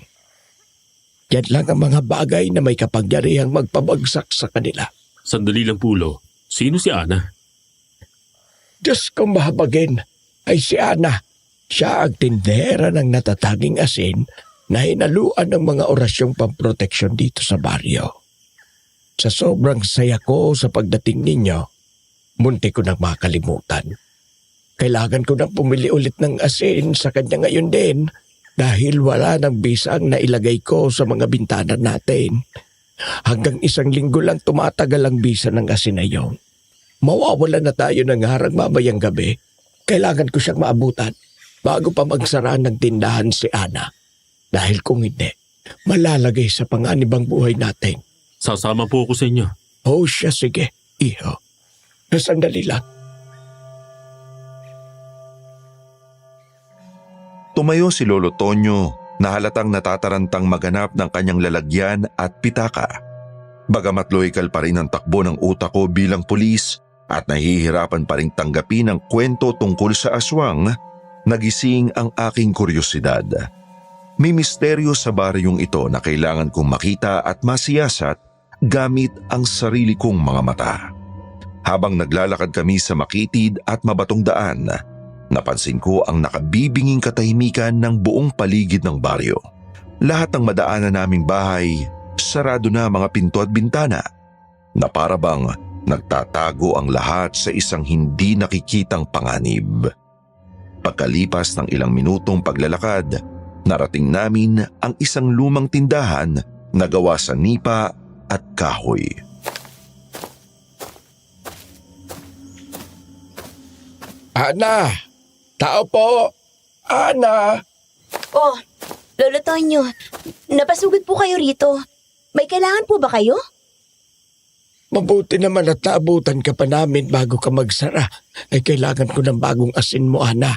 Speaker 6: Yan lang ang mga bagay na may kapangyarihang magpabagsak sa kanila.
Speaker 3: Sandali lang Pulo. Sino si Ana?
Speaker 6: Diyos kong mahabagin ay si Ana. Siya ang tindera ng natataging asin na hinaluan ng mga orasyong pamproteksyon dito sa baryo. Sa sobrang saya ko sa pagdating ninyo, munti ko nang makalimutan. Kailangan ko nang pumili ulit ng asin sa kanya ngayon din dahil wala ng bisa ang nailagay ko sa mga bintana natin. Hanggang 1 linggo lang tumatagal ang bisa ng asin na yun. Mawawala na tayo ng harang mamayang gabi. Kailangan ko siyang maabutan bago pa magsara ng tindahan si Ana. Dahil kung hindi, malalagay sa panganibang buhay natin.
Speaker 3: Sasama po ako sa inyo.
Speaker 6: Oh, siya sige, iho. Sandali lang.
Speaker 5: Tumayo si Lolo Tonyo na halatang natatarantang maganap ng kanyang lalagyan at pitaka. Bagamat loikal pa rin ang takbo ng utak ko bilang pulis at nahihirapan pa rin tanggapin ang kwento tungkol sa aswang, nagising ang aking kuryosidad. May misteryo sa baryong ito na kailangan kong makita at masiyasat gamit ang sarili kong mga mata. Habang naglalakad kami sa makitid at mabatong daan, napansin ko ang nakabibinging katahimikan ng buong paligid ng baryo. Lahat ng madaanan naming bahay, sarado na mga pinto at bintana, na para bang nagtatago ang lahat sa isang hindi nakikitang panganib. Pagkalipas ng ilang minutong paglalakad, narating namin ang isang lumang tindahan na gawa sa nipa at kahoy.
Speaker 6: Ana! Tao po! Ana!
Speaker 7: Oh, Lolo Tonyo, napasugod po kayo rito. May kailangan po ba kayo?
Speaker 6: Mabuti naman at naabutan ka pa namin bago ka magsara. Ay kailangan ko ng bagong asin mo, Ana.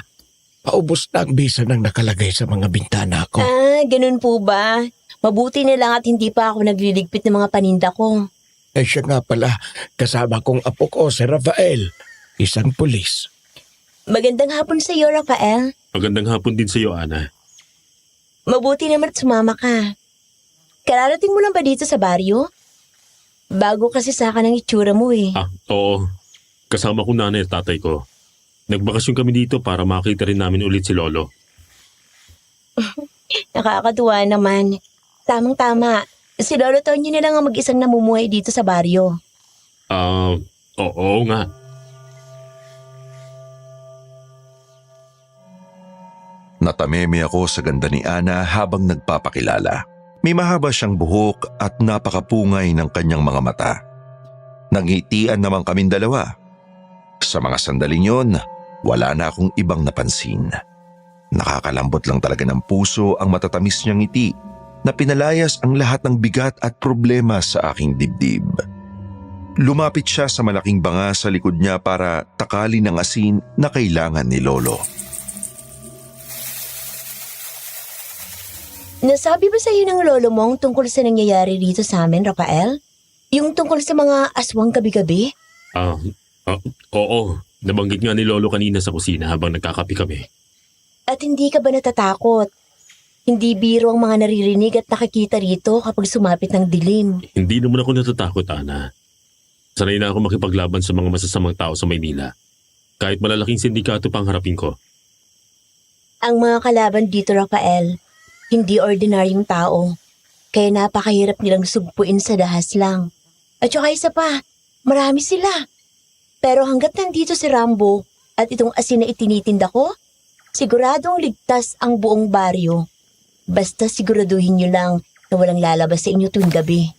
Speaker 6: Paubos na ang bisa ng nakalagay sa mga bintana ko.
Speaker 7: Ganun po ba? Mabuti na lang at hindi pa ako nagliligpit ng mga paninda ko.
Speaker 6: Ay siya nga pala, kasama kong apo ko si Rafael, isang pulis.
Speaker 7: Magandang hapon sa iyo, Rafael.
Speaker 3: Magandang hapon din sa iyo, Ana.
Speaker 7: Mabuti naman at sumama ka. Kararating mo lang ba dito sa baryo? Bago kasi sa akin ang itsura mo eh.
Speaker 3: Oo. Kasama ko nanay at tatay ko. Nagbakasyon kami dito para makita rin namin ulit si Lolo.
Speaker 7: Nakakatuwa naman. Tamang-tama. Si Lolo Tonyo na lang ang mag-isang namumuhay dito sa baryo.
Speaker 3: Oo nga.
Speaker 5: Natameme ako sa ganda ni Ana habang nagpapakilala. May mahaba siyang buhok at napakapungay ng kanyang mga mata. Nangitian naman kaming dalawa. Sa mga sandaling yon, wala na akong ibang napansin. Nakakalambot lang talaga ng puso ang matatamis niyang ngiti na pinalayas ang lahat ng bigat at problema sa aking dibdib. Lumapit siya sa malaking banga sa likod niya para takalin ang asin na kailangan ni Lolo.
Speaker 7: Nasabi ba sa'yo ng lolo mo tungkol sa nangyayari dito sa amin, Rafael? Yung tungkol sa mga aswang gabi-gabi?
Speaker 3: Oo. Nabanggit nga ni Lolo kanina sa kusina habang nagkakape kami.
Speaker 7: At hindi ka ba natatakot? Hindi biro ang mga naririnig at nakikita rito kapag sumapit ng dilim.
Speaker 3: Hindi naman ako natatakot, Ana. Sanay na ako makipaglaban sa mga masasamang tao sa Maynila. Kahit malalaking sindikato pang harapin ko.
Speaker 7: Ang mga kalaban dito, Rafael, hindi ordinaryong tao. Kaya napakahirap nilang sugpuin sa dahas lang. At saka isa pa, marami sila. Pero hanggat nandito si Rambo at itong asin na itinitinda ko, siguradong ligtas ang buong baryo. Basta siguraduhin niyo lang na walang lalabas sa inyo tuwing gabi.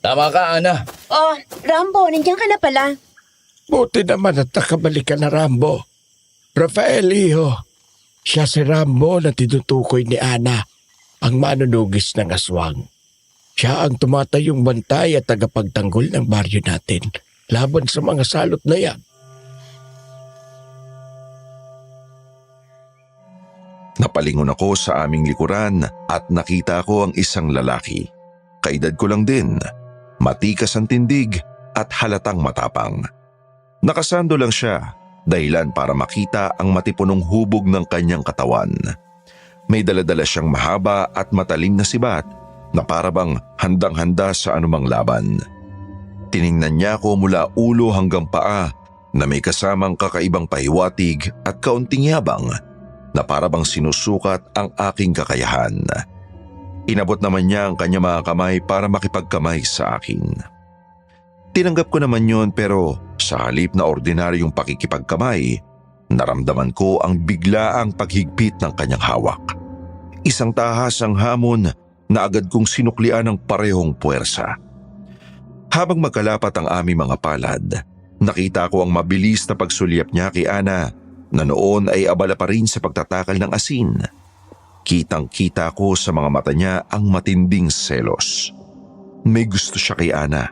Speaker 2: Tama ka, Ana.
Speaker 7: Oh, Rambo, nandiyan ka na pala.
Speaker 6: Buti naman at nakabalik ka na, Rambo. Rafael, iho. Siya si Rambo na tinutukoy ni Ana, ang manunugis ng aswang. Siya ang tumatayong bantay at tagapagtanggol ng baryo natin laban sa mga salot na yan.
Speaker 5: Napalingon ako sa aming likuran at nakita ko ang isang lalaki. Kaedad ko lang din, matikas ang tindig at halatang matapang. Nakasando lang siya, dahilan para makita ang matipunong hubog ng kanyang katawan. May daladala siyang mahaba at matalim na sibat na parabang handang-handa sa anumang laban. Tiningnan niya ako mula ulo hanggang paa na may kasamang kakaibang pahiwatig at kaunting yabang na parabang sinusukat ang aking kakayahan. Inabot naman niya ang kanyang mga kamay para makipagkamay sa akin. Tinanggap ko naman yon, pero sa halip na ordinaryong pakikipagkamay, naramdaman ko ang biglaang paghigpit ng kanyang hawak. Isang tahas ang hamon na agad kong sinuklian ng parehong puwersa. Habang magkalapat ang aming mga palad, nakita ko ang mabilis na pagsulyap niya kay Ana na noon ay abala pa rin sa pagtatakal ng asin. Kitang-kita ko sa mga mata niya ang matinding selos. May gusto siya kay Ana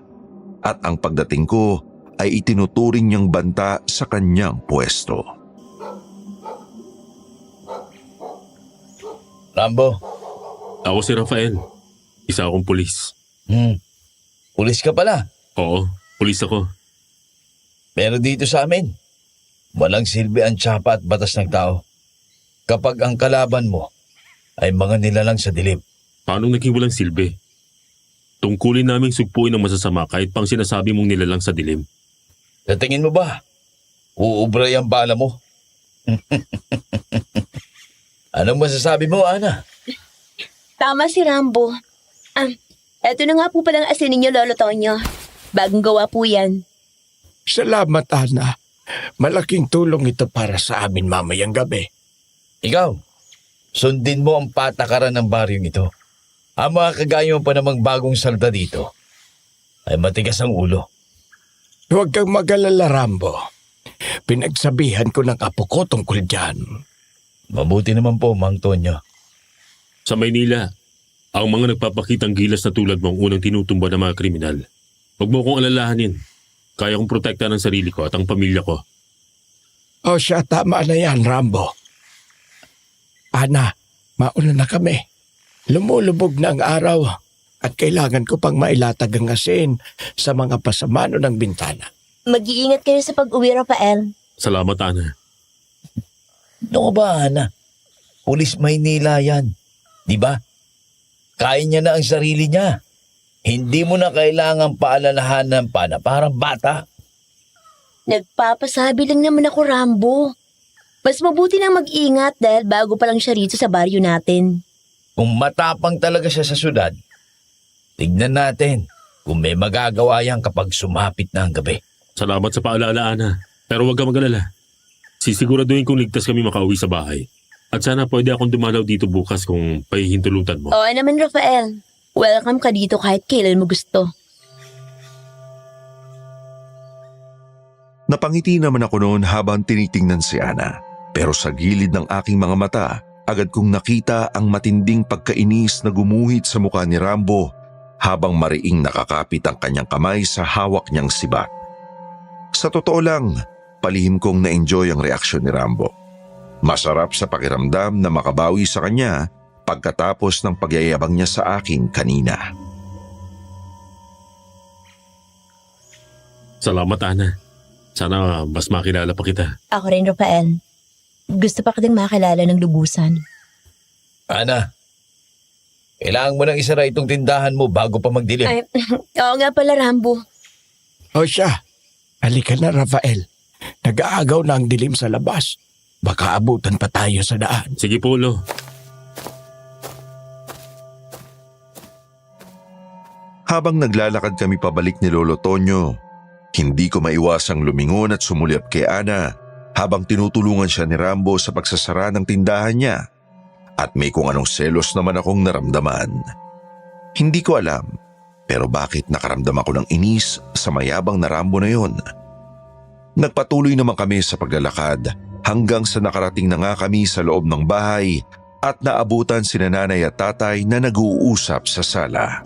Speaker 5: at ang pagdating ko ay itinuturing niyang banta sa kanyang pwesto.
Speaker 6: Rambo,
Speaker 3: Ako si Rafael. Isa akong pulis.
Speaker 6: pulis ka pala.
Speaker 3: Oo, pulis ako.
Speaker 6: Pero dito sa amin, walang silbi ang tsapa at batas ng tao. Kapag ang kalaban mo ay mga nilalang sa dilim.
Speaker 3: Paano naging walang silbi? Tungkulin naming sugpuin ng masasama kahit pang sinasabi mong nilalang sa dilim.
Speaker 6: Sa tingin mo ba, uubray ang bala mo? Anong masasabi mo, Ana?
Speaker 7: Tama si Rambo. Eto na nga po palang asin ninyo, Lolo Tonyo. Bagong gawa po yan.
Speaker 2: Salamat, Ana. Malaking tulong ito para sa amin mamayang gabi.
Speaker 6: Ikaw, sundin mo ang patakaran ng baryong ito. Ang mga kagaya mo pa namang bagong salda dito ay matigas ang ulo.
Speaker 2: Huwag kang mag-alala, Rambo. Pinagsabihan ko ng apo ko tungkol dyan.
Speaker 6: Mabuti naman po, Mang Tonyo.
Speaker 3: Sa Maynila, ang mga nagpapakitang gilas na tulad mo ang unang tinutumba ng mga kriminal. Huwag mo kong alalahanin. Kaya kong protektahan ang sarili ko at ang pamilya ko.
Speaker 2: O siya, tama na yan, Rambo. Ana, mauna na kami. Lumulubog na ang araw at kailangan ko pang mailatag ang asin sa mga pasamano ng bintana.
Speaker 7: Mag-iingat kayo sa pag-uwi, Rafael.
Speaker 3: Salamat, Ana.
Speaker 6: Ano ba, Ana? Pulis Maynila yan. Di ba? Kaya niya na ang sarili niya. Hindi mo na kailangan paalalahanan pa na parang bata.
Speaker 7: Nagpapasabi lang naman ako, Rambo. Mas mabuti nang mag-ingat dahil bago pa lang siya rito sa baryo natin.
Speaker 6: Kung matapang talaga siya sa syudad, tignan natin kung may magagawa yan kapag sumapit na ang gabi.
Speaker 3: Salamat sa paalala, Ana. Pero huwag ka mag-alala. Sisiguraduhin kong ligtas kami makauwi sa bahay. At sana pwede akong dumalaw dito bukas kung pahihintulutan mo.
Speaker 7: Oo naman, Rafael. Welcome ka dito kahit kailan mo gusto.
Speaker 5: Napangiti naman ako noon habang tinitingnan si Ana. Pero sa gilid ng aking mga mata, agad kong nakita ang matinding pagkainis na gumuhit sa mukha ni Rambo habang mariing nakakapit ang kanyang kamay sa hawak niyang sibat. Sa totoo lang, palihim kong na-enjoy ang reaksyon ni Rambo. Masarap sa pakiramdam na makabawi sa kanya pagkatapos ng pagyayabang niya sa akin kanina.
Speaker 3: Salamat, Ana. Sana mas makilala pa kita.
Speaker 7: Ako rin, Rafael. Gusto pa kitang makilala ng lubusan.
Speaker 6: Ana, kailangan mo nang isara itong tindahan mo bago pa magdilim.
Speaker 7: Ay, oo nga pala, Rambo.
Speaker 2: O siya, halika na, Rafael. Nag-aagaw na ang dilim sa labas. Baka abutan pa tayo sa daan.
Speaker 3: Sige, Polo.
Speaker 5: Habang naglalakad kami pabalik ni Lolo Tonyo, hindi ko maiwasang lumingon at sumulyap kay Ana habang tinutulungan siya ni Rambo sa pagsasara ng tindahan niya at may kung anong selos naman akong naramdaman. Hindi ko alam, pero bakit nakaramdam ako ng inis sa mayabang na Rambo na yon? Nagpatuloy naman kami sa paglalakad hanggang sa nakarating na nga kami sa loob ng bahay at naabutan sina nanay at tatay na nag-uusap sa sala.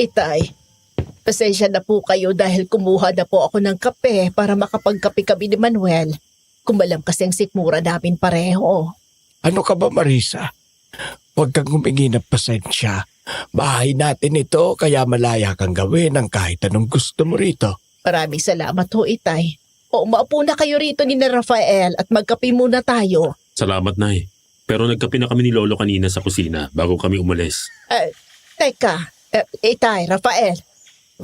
Speaker 4: Itay, pasensya na po kayo dahil kumuha na po ako ng kape para makapagkape kami ni Manuel. Kumalam kasi ang sikmura namin pareho.
Speaker 2: Ano ka ba, Marisa? Huwag kang humingi ng pasensya. Bahay natin ito kaya malaya kang gawin ang kahit anong gusto mo rito.
Speaker 4: Maraming salamat ho, Itay. O maupo na kayo rito ni Rafael at magkape muna tayo.
Speaker 3: Salamat, Nay. Pero nagkape na kami ni Lolo kanina sa kusina bago kami umalis.
Speaker 4: Teka, Itay, Rafael,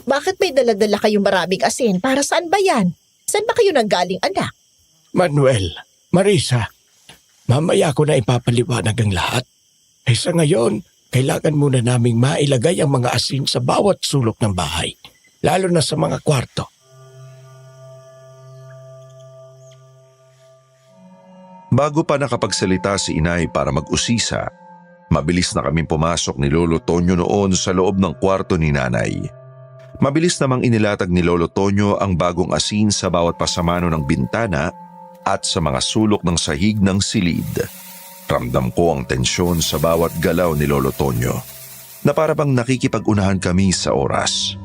Speaker 4: bakit may dala-dala kayong maraming asin? Para saan ba yan? Saan ba kayo nanggaling, anak?
Speaker 6: Manuel, Marisa, mamaya ko na ipapaliwanag ang lahat. Sa ngayon, kailangan muna naming mailagay ang mga asin sa bawat sulok ng bahay, lalo na sa mga kwarto.
Speaker 5: Bago pa nakapagsalita si inay para mag-usisa, mabilis na kaming pumasok ni Lolo Tonyo noon sa loob ng kwarto ni nanay. Mabilis namang inilatag ni Lolo Tonyo ang bagong asin sa bawat pasamano ng bintana at sa mga sulok ng sahig ng silid. Ramdam ko ang tensyon sa bawat galaw ni Lolo Tonyo, na para bang nakikipag-unahan kami sa oras.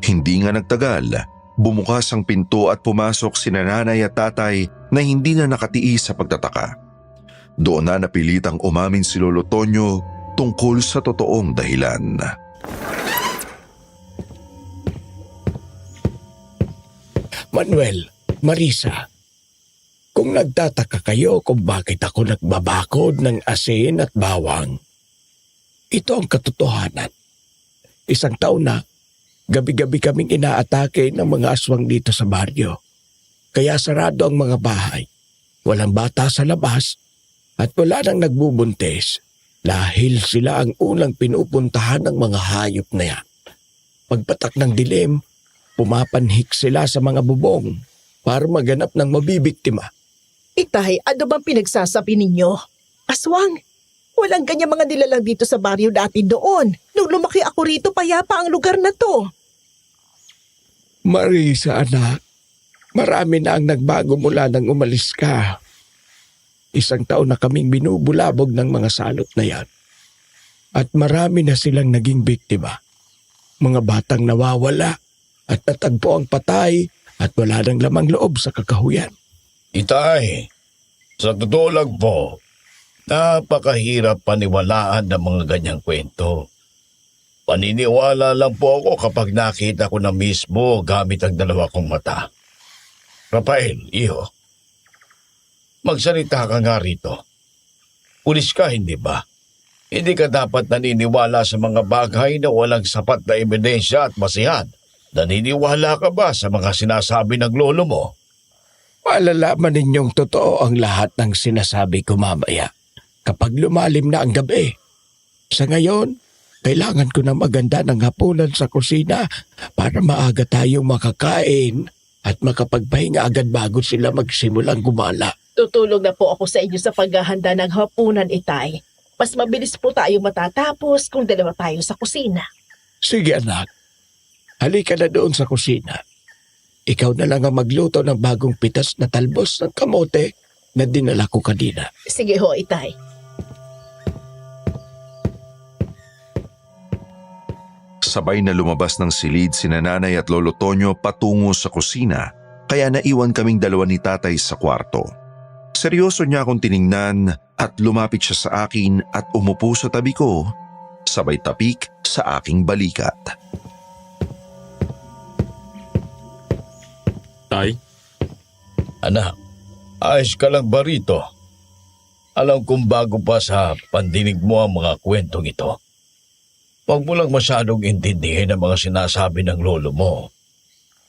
Speaker 5: Hindi nga nagtagal, bumukas ang pinto at pumasok sina nanay at tatay na hindi na nakatiis sa pagtataka. Doon na napilitang umamin si Lolo Tonyo tungkol sa totoong dahilan.
Speaker 6: Manuel, Marisa, kung nagtataka kayo kung bakit ako nagbabakod ng asin at bawang, ito ang katotohanan. Isang taon na, gabi-gabi kaming inaatake ng mga aswang dito sa baryo. Kaya sarado ang mga bahay. Walang bata sa labas at wala nang nagbubuntis dahil sila ang unang pinupuntahan ng mga hayop na yan. Pagpatak ng dilim, pumapanhik sila sa mga bubong para maganap ng mabibiktima.
Speaker 4: Itay, ano bang pinagsasabi ninyo? Aswang, walang ganyan mga nilalang dito sa baryo dati doon. Nung lumaki ako rito, payapa ang lugar na to.
Speaker 6: Marisa, anak, marami na ang nagbago mula nang umalis ka. Isang taon na kaming binubulabog ng mga salot na yan. At marami na silang naging biktima. Mga batang nawawala at natagpo ang patay at wala nang lamang loob sa kakahuyan.
Speaker 8: Itay, sa totoo lang po, napakahirap paniwalaan ng mga ganyang kwento. Paniniwala lang po ako kapag nakita ko na mismo gamit ang dalawa kong mata. Rafael, iho, magsalita ka nga rito. Pulis ka, hindi ba? Hindi ka dapat naniniwala sa mga bagay na walang sapat na ebidensya at basihan. Naniniwala ka ba sa mga sinasabi ng lolo mo?
Speaker 6: Malalaman ninyong totoo ang lahat ng sinasabi ko mamaya kapag lumalim na ang gabi. Sa ngayon, kailangan ko na maganda ng hapunan sa kusina para maaga tayong makakain at makapagpahinga agad bago sila magsimulang gumala.
Speaker 4: Tutulong na po ako sa inyo sa paghahanda ng hapunan, Itay. Mas mabilis po tayo matatapos kung dalawa tayo sa kusina.
Speaker 6: Sige anak, halika na doon sa kusina. Ikaw na lang ang magluto ng bagong pitas na talbos ng kamote na dinala ko kanina.
Speaker 4: Sige ho, Itay.
Speaker 5: Sabay na lumabas ng silid sina nanay at Lolo Tonyo patungo sa kusina, kaya naiwan kaming dalawa ni tatay sa kwarto. Seryoso niya akong tiningnan at lumapit siya sa akin at umupo sa tabi ko, sabay tapik sa aking balikat.
Speaker 3: Tay,
Speaker 8: Anak, ayos ka lang ba rito? Alam kong bago pa sa pandinig mo ang mga kwentong ito. Huwag mo lang masyadong intindihin ang mga sinasabi ng lolo mo.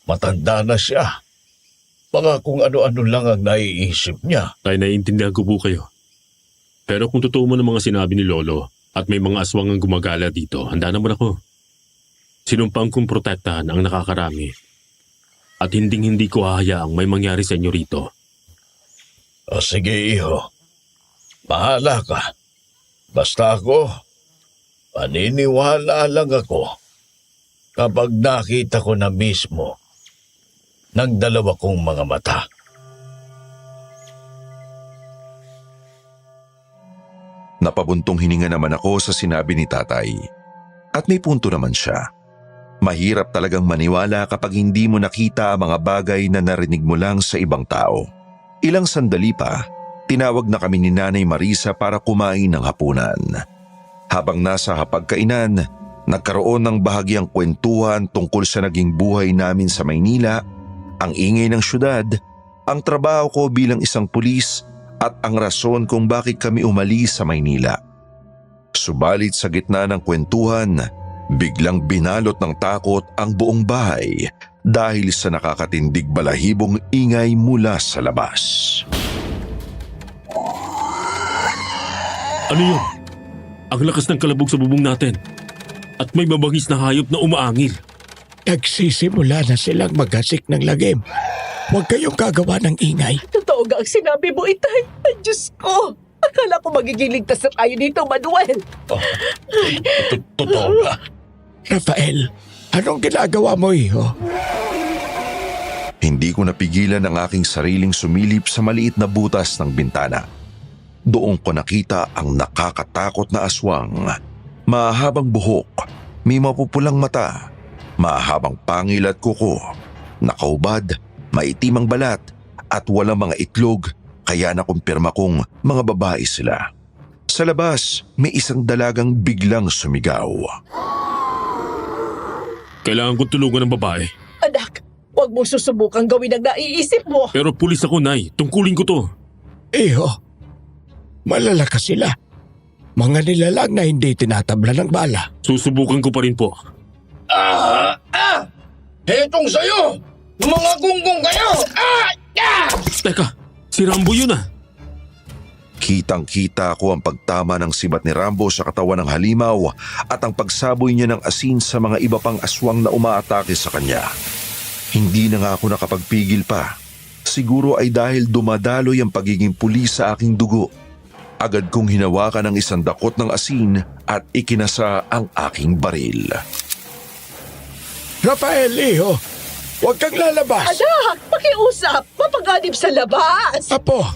Speaker 8: Matanda na siya. Baka kung ano-ano lang ang naiisip niya.
Speaker 3: Tay, naiintindihan ko po kayo. Pero kung totoo mo ng mga sinabi ni Lolo at may mga aswang ang gumagala dito, handa naman ako. Sinumpang kong protektahan ang nakakarami. At hinding-hindi ko hahayaang may mangyari sa inyo rito.
Speaker 8: O sige, iho. Bahala ka. Basta ako, paniniwala lang ako kapag nakita ko na mismo ng dalawa kong mga mata.
Speaker 5: Napabuntong hininga naman ako sa sinabi ni tatay. At may punto naman siya. Mahirap talagang maniwala kapag hindi mo nakita ang mga bagay na narinig mo lang sa ibang tao. Ilang sandali pa, tinawag na kami ni Nanay Marisa para kumain ng hapunan. Habang nasa hapagkainan, nagkaroon ng bahagyang kwentuhan tungkol sa naging buhay namin sa Maynila, ang ingay ng syudad ang trabaho ko bilang isang pulis at ang rason kung bakit kami umalis sa Maynila. Subalit sa gitna ng kwentuhan, biglang binalot ng takot ang buong bahay dahil sa nakakatindig balahibong ingay mula sa labas.
Speaker 3: Ano yun? Ang lakas ng kalabog sa bubong natin. At may mabangis na hayop na umaangil.
Speaker 6: Nagsisimula na silang magasik ng lagim. Huwag kayong gagawa ng ingay.
Speaker 4: Totoo nga ang sinabi mo, Itay. Ay, Diyos ko. Akala ko magiging ligtas na tayo dito, Manuel.
Speaker 8: Totoo ba?
Speaker 6: Rafael, anong ginagawa mo, iho?
Speaker 5: Hindi ko napigilan ang aking sariling sumilip sa maliit na butas ng bintana. Doon ko nakita ang nakakatakot na aswang. Mahabang buhok, may mapupulang mata, mahabang pangil at kuko, nakaubad, maitim ang balat at walang mga itlog, kaya nakumpirma kong mga babae sila. Sa labas, may isang dalagang biglang sumigaw.
Speaker 3: Kailangan ko tulungan ng babae.
Speaker 4: Anak, huwag mo susubukang gawin ang naiisip mo.
Speaker 3: Pero pulis ako, Nay. Tungkulin ko to.
Speaker 6: Iho, malalakas sila. Mga nilalang na hindi tinatabla ng bala.
Speaker 3: Susubukan ko pa rin po.
Speaker 8: Hetong sa'yo! Mga gunggong kayo!
Speaker 3: Teka, si Rambo yun ah.
Speaker 5: Kitang-kita ko ang pagtama ng sibat ni Rambo sa katawan ng halimaw at ang pagsaboy niya ng asin sa mga iba pang aswang na umaatake sa kanya. Hindi na nga ako nakapagpigil pa. Siguro ay dahil dumadaloy ang pagiging pulis sa aking dugo. Agad kong hinawakan ang isang dakot ng asin at ikinasa ang aking baril.
Speaker 6: Rafael, iho, huwag kang lalabas.
Speaker 4: Anak, pakiusap. Mapaganib sa labas.
Speaker 6: Apo,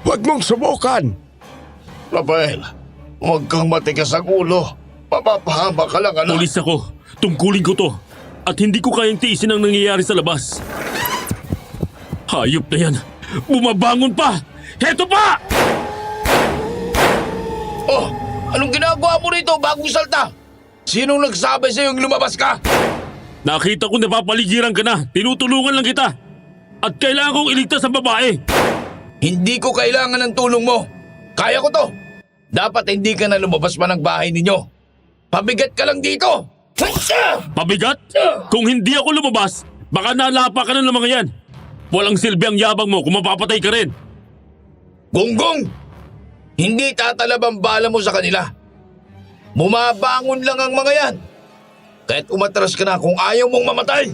Speaker 6: huwag mong subukan.
Speaker 8: Rafael, huwag kang matigas ang ulo. Mapapahama ka lang, anak.
Speaker 3: Pulis ako. Tungkulin ko to. At hindi ko kayang tiisin ang nangyayari sa labas. Hayop na yan. Bumabangon pa. Heto pa!
Speaker 8: Oh, anong ginagawa mo rito bagong salta? Sinong nagsabi sa'yo yung lumabas ka?
Speaker 3: Nakita ko napapaligiran ka na. Tinutulungan lang kita. At kailangan kong iligtas ang babae.
Speaker 8: Hindi ko kailangan ng tulong mo. Kaya ko to. Dapat hindi ka na lumabas pa ng bahay ninyo. Pabigat ka lang dito.
Speaker 3: Pabigat? Kung hindi ako lumabas, baka nalapa ka na ng mga yan. Walang silbi ang yabang mo kung mapapatay ka rin.
Speaker 8: Gonggong! Hindi tatalab ang bala mo sa kanila. Bumabangon lang ang mga yan. Kahit umatras ka na kung ayaw mong mamatay.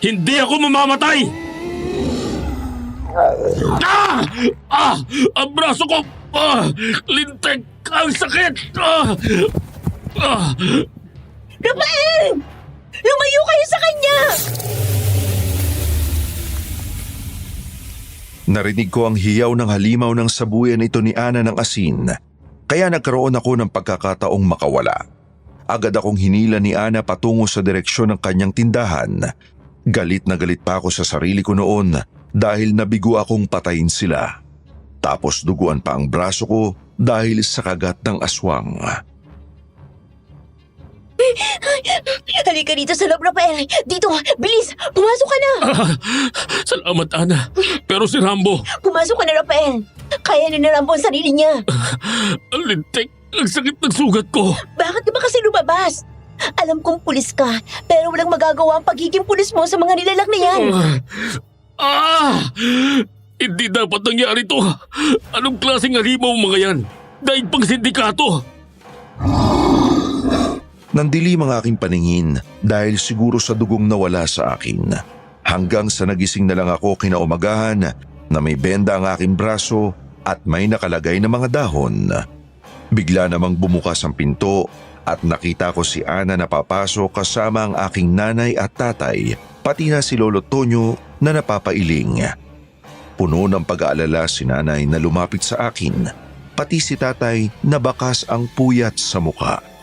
Speaker 3: Hindi ako mamamatay! Ah! Ah! Ang braso ko! Ah! Lintek! Ang sakit! Ah! Ah!
Speaker 7: Rafael! Lumayo kayo sa kanya!
Speaker 5: Narinig ko ang hiyaw ng halimaw ng sabuyan ito ni Ana ng asin, kaya nagkaroon ako ng pagkakataong makawala. Agad akong hinila ni Ana patungo sa direksyon ng kanyang tindahan. Galit na galit pa ako sa sarili ko noon dahil nabigo akong patayin sila. Tapos duguan pa ang braso ko dahil sa kagat ng aswang.
Speaker 7: Halika dito sa loob, Rafael. Dito, bilis! Pumasok ka na!
Speaker 3: Ah! Salamat, Ana. Pero si Rambo,
Speaker 7: Pumasok ka na, Rafael. Kaya ni Rambo ang sarili niya.
Speaker 3: ang lintek! Ang sakit ng sugat ko!
Speaker 7: Bakit ka ba kasi lumabas? Alam kong pulis ka, pero walang magagawa ang pagiging pulis mo sa mga nilalang na yan.
Speaker 3: Ah! Hindi dapat nangyari to. Anong klaseng halimaw mga yan? Daig pang sindikato.
Speaker 5: Nandilim ang aking paningin dahil siguro sa dugong nawala sa akin. Hanggang sa nagising na lang ako kinaumagahan na may benda ang aking braso at may nakalagay na mga dahon. Bigla namang bumukas ang pinto at nakita ko si Ana na papasok kasama ang aking nanay at tatay, pati na si Lolo Tonyo na napapailing. Puno ng pag-aalala si nanay na lumapit sa akin, pati si tatay na bakas ang puyat sa mukha.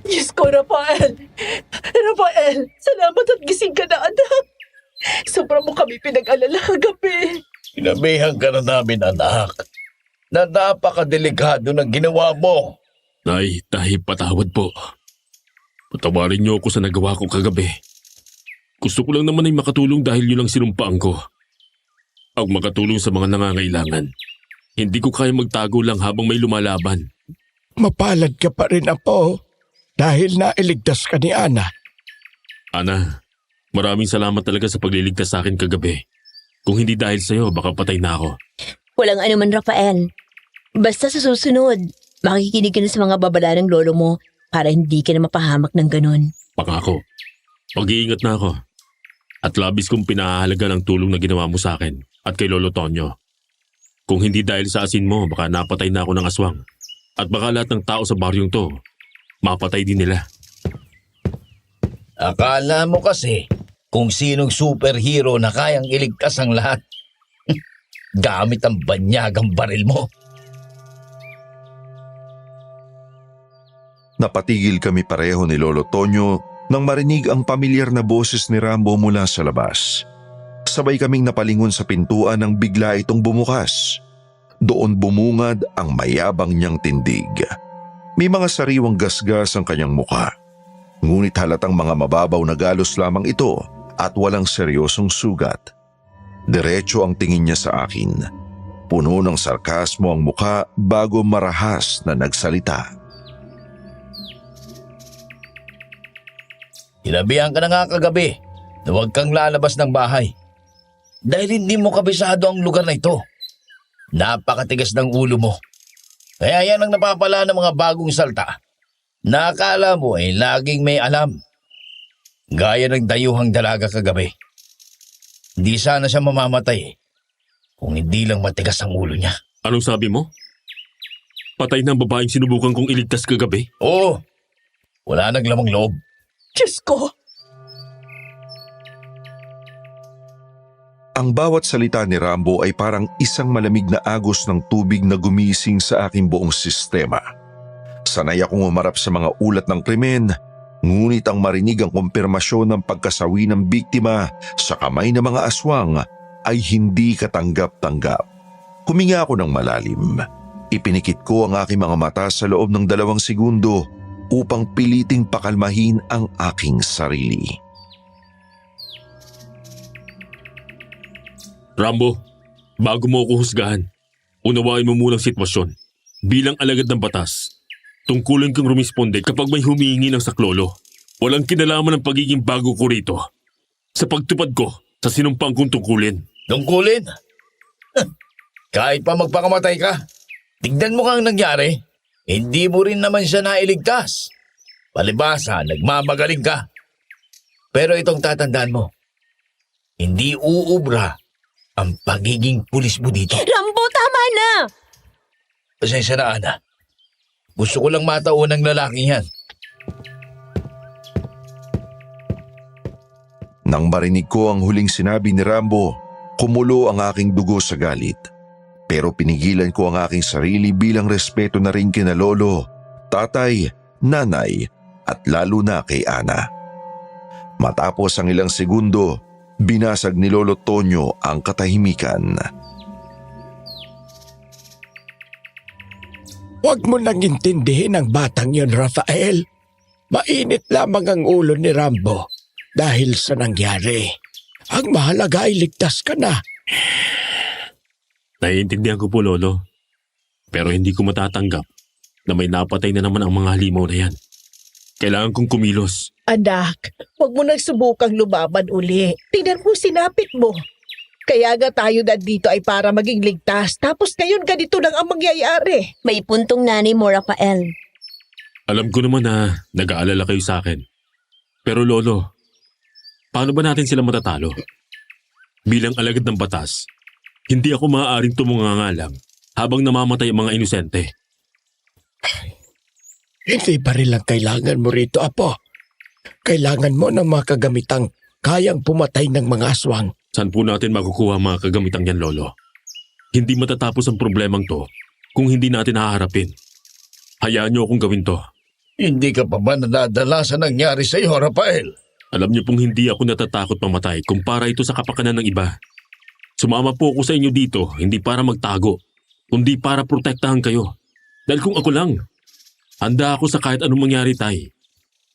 Speaker 4: Diyos ko, Rafael. Rafael, salamat at gising ka na, anak. Sobra mo kami pinag-alala kagabi.
Speaker 8: Sinabihan ka na namin, anak, na napakadelikado ng ginawa mo.
Speaker 3: Tay, patawad po. Patawarin niyo ako sa nagawa ko kagabi. Gusto ko lang naman ay makatulong dahil yun ang sinumpaan ko. Ang makatulong sa mga nangangailangan. Hindi ko kaya magtago lang habang may lumalaban.
Speaker 6: Mapalad ka pa rin, Apo, dahil nailigtas ka ni Ana.
Speaker 3: Ana, maraming salamat talaga sa pagliligtas sa akin kagabi. Kung hindi dahil sa'yo, baka patay na ako.
Speaker 7: Walang anuman, Rafael. Basta sa susunod, makikinig ka na sa mga babala ng lolo mo para hindi ka na mapahamak ng ganun.
Speaker 3: Pangako, mag-iingat na ako. At labis kong pinahalaga ng tulong na ginawa mo sa akin at kay Lolo Tonyo. Kung hindi dahil sa asin mo, baka napatay na ako ng aswang. At baka lahat ng tao sa baryong to, mapatay din nila.
Speaker 8: Akala mo kasi kung sinong superhero na kayang iligtas ang lahat. Gamit ang banyagang baril mo.
Speaker 5: Napatigil kami pareho ni Lolo Tonyo nang marinig ang pamilyar na boses ni Rambo mula sa labas. Sabay kaming napalingon sa pintuan nang bigla itong bumukas. Doon bumungad ang mayabang niyang tindig. May mga sariwang gasgas ang kanyang muka. Ngunit halatang mga mababaw na galos lamang ito at walang seryosong sugat. Diretso ang tingin niya sa akin. Puno ng sarkasmo ang muka bago marahas na nagsalita.
Speaker 8: Sinabihan ka na nga kagabi na huwag kang lalabas ng bahay. Dahil hindi mo kabisado ang lugar na ito. Napakatigas ng ulo mo. Kaya yan ang napapala ng mga bagong salta. Nakala mo ay laging may alam. Gaya ng dayuhang dalaga kagabi. Hindi sana siya mamamatay kung hindi lang matigas ang ulo niya.
Speaker 3: Anong sabi mo? Patay ng babaeng sinubukan kong iligtas kagabi?
Speaker 8: Oo, wala naglamang loob.
Speaker 4: Diyos ko!
Speaker 5: Ang bawat salita ni Rambo ay parang isang malamig na agos ng tubig na gumising sa aking buong sistema. Sanay akong umarap sa mga ulat ng krimen, ngunit ang marinig ang kumpirmasyon ng pagkasawi ng biktima sa kamay ng mga aswang ay hindi katanggap-tanggap. Huminga ako ng malalim. Ipinikit ko ang aking mga mata sa loob ng 2 segundo upang piliting pakalmahin ang aking sarili.
Speaker 3: Rambo, bago mo ako husgahan, unawain mo muna ang sitwasyon. Bilang alagad ng batas, tungkulin kang rumisponde kapag may humihingi ng saklolo. Walang kinalaman ng pagiging bago ko rito. Sa pagtupad ko, sa sinumpang kong tungkulin.
Speaker 8: Tungkulin? Kahit pa magpakamatay ka, tignan mo kang nangyari. Hindi mo rin naman siya nailigtas. Palibasa, nagmamagaling ka. Pero itong tatandaan mo, hindi uubra ang pagiging pulis mo dito.
Speaker 7: Rambo, tama na!
Speaker 8: Pasensya na, Ana. Gusto ko lang matauhan ng lalaking yan.
Speaker 5: Nang marinig ko ang huling sinabi ni Rambo, kumulo ang aking dugo sa galit. Pero pinigilan ko ang aking sarili bilang respeto na rin kina lolo, tatay, nanay at lalo na kay Ana. Matapos ang ilang segundo, binasag ni Lolo Tonyo ang katahimikan.
Speaker 6: Huwag mo nang intindihin ang batang yon, Rafael. Mainit lamang ang ulo ni Rambo dahil sa nangyari. Ang mahalaga ay ligtas ka na.
Speaker 3: Naiintindihan ko po, Lolo. Pero hindi ko matatanggap na may napatay na naman ang mga halimaw na yan. Kailangan kong kumilos.
Speaker 4: Anak, huwag mo nang subukang lumaban uli. Tingnan mo sinapit mo. Kaya nga tayo dito ay para maging ligtas. Tapos ngayon ganito lang ang mangyayari.
Speaker 7: May puntong nanay mo, Rafael.
Speaker 3: Alam ko naman na nag-aalala kayo sa akin. Pero Lolo, paano ba natin sila matatalo? Bilang alagad ng batas, hindi ako maaaring tumungangalang habang namamatay ang mga inosente.
Speaker 6: Hindi pa rin lang kailangan mo rito, Apo. Kailangan mo ng mga kagamitang kayang pumatay ng mga aswang.
Speaker 3: Saan po natin makukuha ang mga kagamitang yan, Lolo? Hindi matatapos ang problemang to kung hindi natin haharapin. Hayaan niyo akong gawin to.
Speaker 8: Hindi ka pa ba nadadala sa nangyari sa iyo, Rafael?
Speaker 3: Alam niyo pong hindi ako natatakot mamatay kumpara ito sa kapakanan ng iba. Sumama po ako sa inyo dito hindi para magtago, kundi para protektahan kayo. Dahil kung ako lang, handa ako sa kahit anong mangyari, Tay.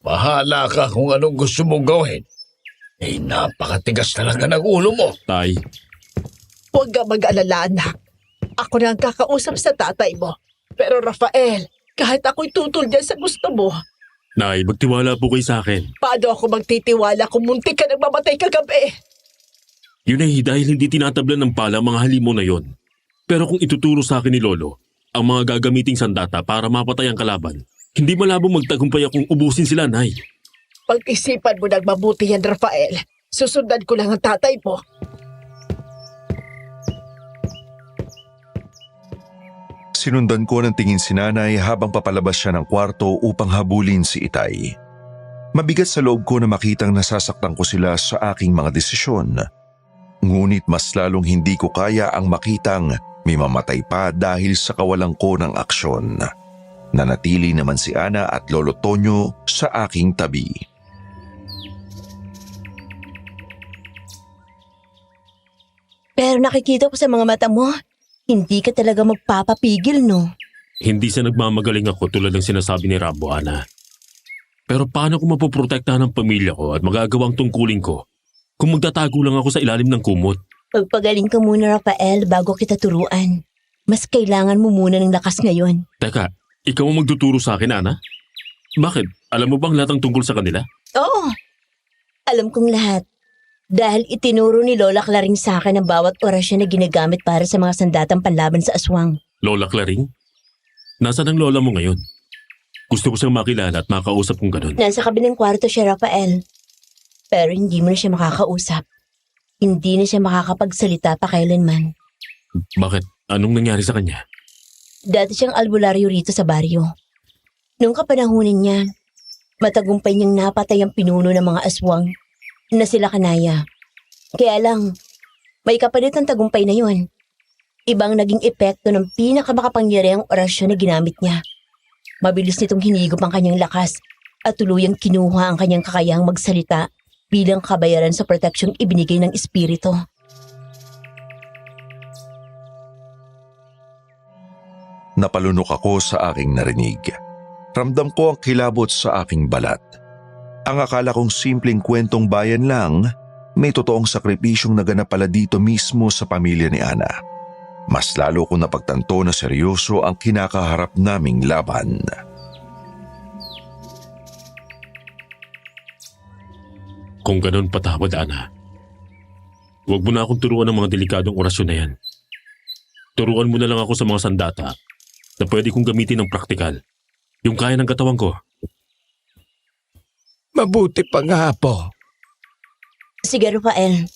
Speaker 6: Bahala ka kung anong gusto mong gawin. Eh, napakatigas talaga ng ulo mo.
Speaker 3: Tay,
Speaker 4: Huwag ka mag-alala, anak. Ako na ang kakausap sa tatay mo. Pero Rafael, kahit ako'y tutol dyan sa gusto mo,
Speaker 3: Nay, magtiwala po kayo sa akin.
Speaker 4: paano ako magtitiwala kung muntik ka nang mamatay kagabi?
Speaker 3: Yun ay dahil hindi tinatablan ng pala ang mga halimo na yon. Pero kung ituturo sa akin ni Lolo ang mga gagamiting sandata para mapatay ang kalaban, hindi malabong magtagumpay akong ubusin sila, Nay.
Speaker 4: Pag-isipan mo nang mabuti yan, Rafael. Susundan ko lang ang tatay mo.
Speaker 5: Sinundan ko ng tingin si nanay habang papalabas siya ng kwarto upang habulin si Itay. Mabigat sa loob ko na makitang nasasaktan ko sila sa aking mga desisyon. Ngunit mas lalong hindi ko kaya ang makitang may mamatay pa dahil sa kawalan ko ng aksyon. Nanatili naman si Ana at Lolo Tonyo sa aking tabi.
Speaker 7: Pero nakikita ko sa mga mata mo, hindi ka talaga magpapapigil, no?
Speaker 3: Hindi sa nagmamagaling ako tulad ng sinasabi ni Rambo, Ana. Pero paano ko mapoprotektahan ang pamilya ko at magagawang tungkulin ko kung magtatago lang ako sa ilalim ng kumot?
Speaker 7: Pagpagaling ka muna, Rafael, bago kita turuan. Mas kailangan mo muna ng lakas ngayon.
Speaker 3: Teka, ikaw ang magtuturo sa akin, Ana? Bakit? Alam mo bang lahat ang tungkol sa kanila?
Speaker 7: Oo, alam kong lahat. Dahil itinuro ni Lola Claring sa akin ang bawat orasyon na ginagamit para sa mga sandatang panlaban sa aswang.
Speaker 3: Lola Claring? Nasaan ang lola mo ngayon? Gusto ko siyang makilala at makausap kung ganun.
Speaker 7: Nasa kabilang kwarto siya, Rafael. Pero hindi mo na siya makakausap. Hindi na siya makakapagsalita pa kailanman.
Speaker 3: Bakit? Anong nangyari sa kanya?
Speaker 7: Dati siyang albularyo rito sa baryo. Noong kapanahunan niya, matagumpay niyang napatay ang pinuno ng mga aswang na sila Kanaya. Kaya lang, may kapalit ng tagumpay na yun. Ibang naging epekto ng pinakamakapangyarihang orasyon na ginamit niya. Mabilis nitong hinigop ang kanyang lakas at tuluyang kinuha ang kanyang kakayahang magsalita bilang kabayaran sa proteksyong ibinigay ng espiritu.
Speaker 5: Napalunok ako sa aking narinig. Ramdam ko ang kilabot sa aking balat. Ang akala kong simpleng kwentong bayan lang, may totoong sakripisyong naganap pala dito mismo sa pamilya ni Ana. Mas lalo ko napagtanto na seryoso ang kinakaharap naming laban.
Speaker 3: Kung ganun patawad, Ana. Huwag mo na akong turuan ng mga delikadong orasyon na yan. Turuan mo na lang ako sa mga sandata na pwede kong gamitin ng praktikal. Yung kaya ng katawan ko.
Speaker 6: Mabuti pa nga po.
Speaker 7: Sige, Rafael.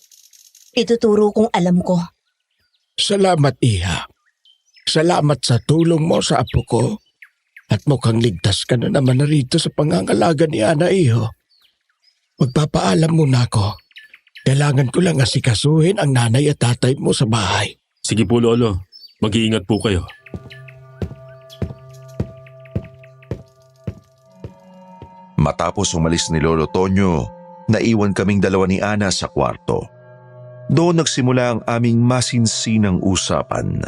Speaker 7: Ituturo kong alam ko.
Speaker 6: Salamat, Iha. Salamat sa tulong mo sa apo ko. At mukhang ligtas ka na naman narito sa pangangalaga ni Ana, Iho. Magpapaalam muna ako. Kailangan ko lang asikasuhin ang nanay at tatay mo sa bahay.
Speaker 3: Sige po, Lolo. Mag-iingat po kayo.
Speaker 5: Matapos umalis ni Lolo Tonyo, naiwan kaming dalawa ni Ana sa kwarto. Doon nagsimula ang aming masinsinang usapan.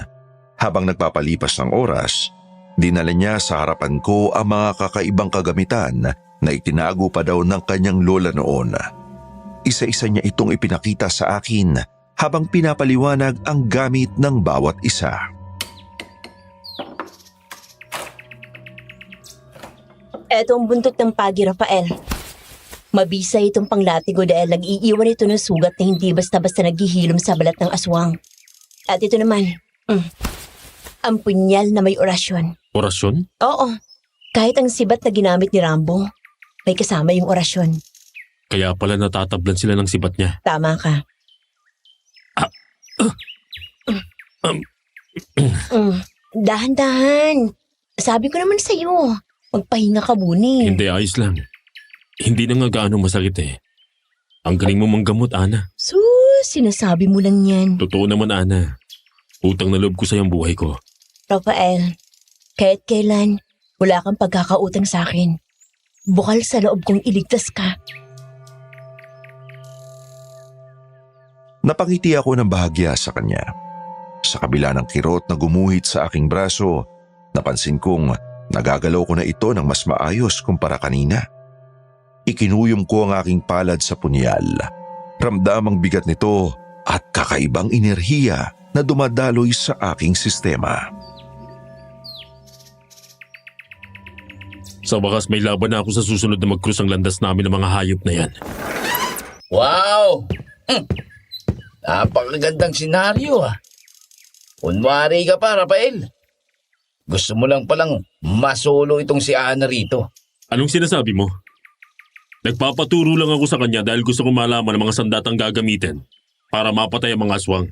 Speaker 5: Habang nagpapalipas ng oras, dinala niya sa harapan ko ang mga kakaibang kagamitan na itinago pa daw ng kanyang lola noon. Isa-isa niya itong ipinakita sa akin habang pinapaliwanag ang gamit ng bawat isa.
Speaker 7: Eto ang buntot ng pagi, Rafael. Mabisa itong panglatigo dahil nag-iiwan ito ng sugat na hindi basta-basta naghihilom sa balat ng aswang. At ito naman, ang punyal na may orasyon.
Speaker 3: Orasyon?
Speaker 7: Oo, kahit ang sibat na ginamit ni Rambo, may kasama yung orasyon.
Speaker 3: Kaya pala natatablan sila ng sibat niya.
Speaker 7: Tama ka. Dahan-dahan. Sabi ko naman sa'yo, magpahinga ka muna.
Speaker 3: Hindi, ayos lang. Hindi na nga gaano masakit eh. Ang galing mo manggamot, Ana.
Speaker 7: Sus, sinasabi mo lang yan.
Speaker 3: Totoo naman, Ana. Utang na loob ko sa iyong buhay ko.
Speaker 7: Rafael, kahit kailan, wala kang pagkakautang sa akin. Bukal sa loob kong iligtas ka.
Speaker 5: Napangiti ako ng bahagya sa kanya. Sa kabila ng kirot na gumuhit sa aking braso, napansin kong nagagalaw ko na ito ng mas maayos kumpara kanina. Ikinuyom ko ang aking palad sa punyal. Ramdam ang bigat nito at kakaibang enerhiya na dumadaloy sa aking sistema.
Speaker 3: Sa wakas may laban na ako sa susunod na mag-cruise ang landas namin ng mga hayop na yan.
Speaker 8: Wow! Napakagandang senaryo ah. Kunwari ka pa, Rafael. Gusto mo lang palang masolo itong si Ana rito.
Speaker 3: Anong sinasabi mo? Nagpapaturo lang ako sa kanya dahil gusto kong malaman ang mga sandatang gagamitin para mapatay ang mga aswang.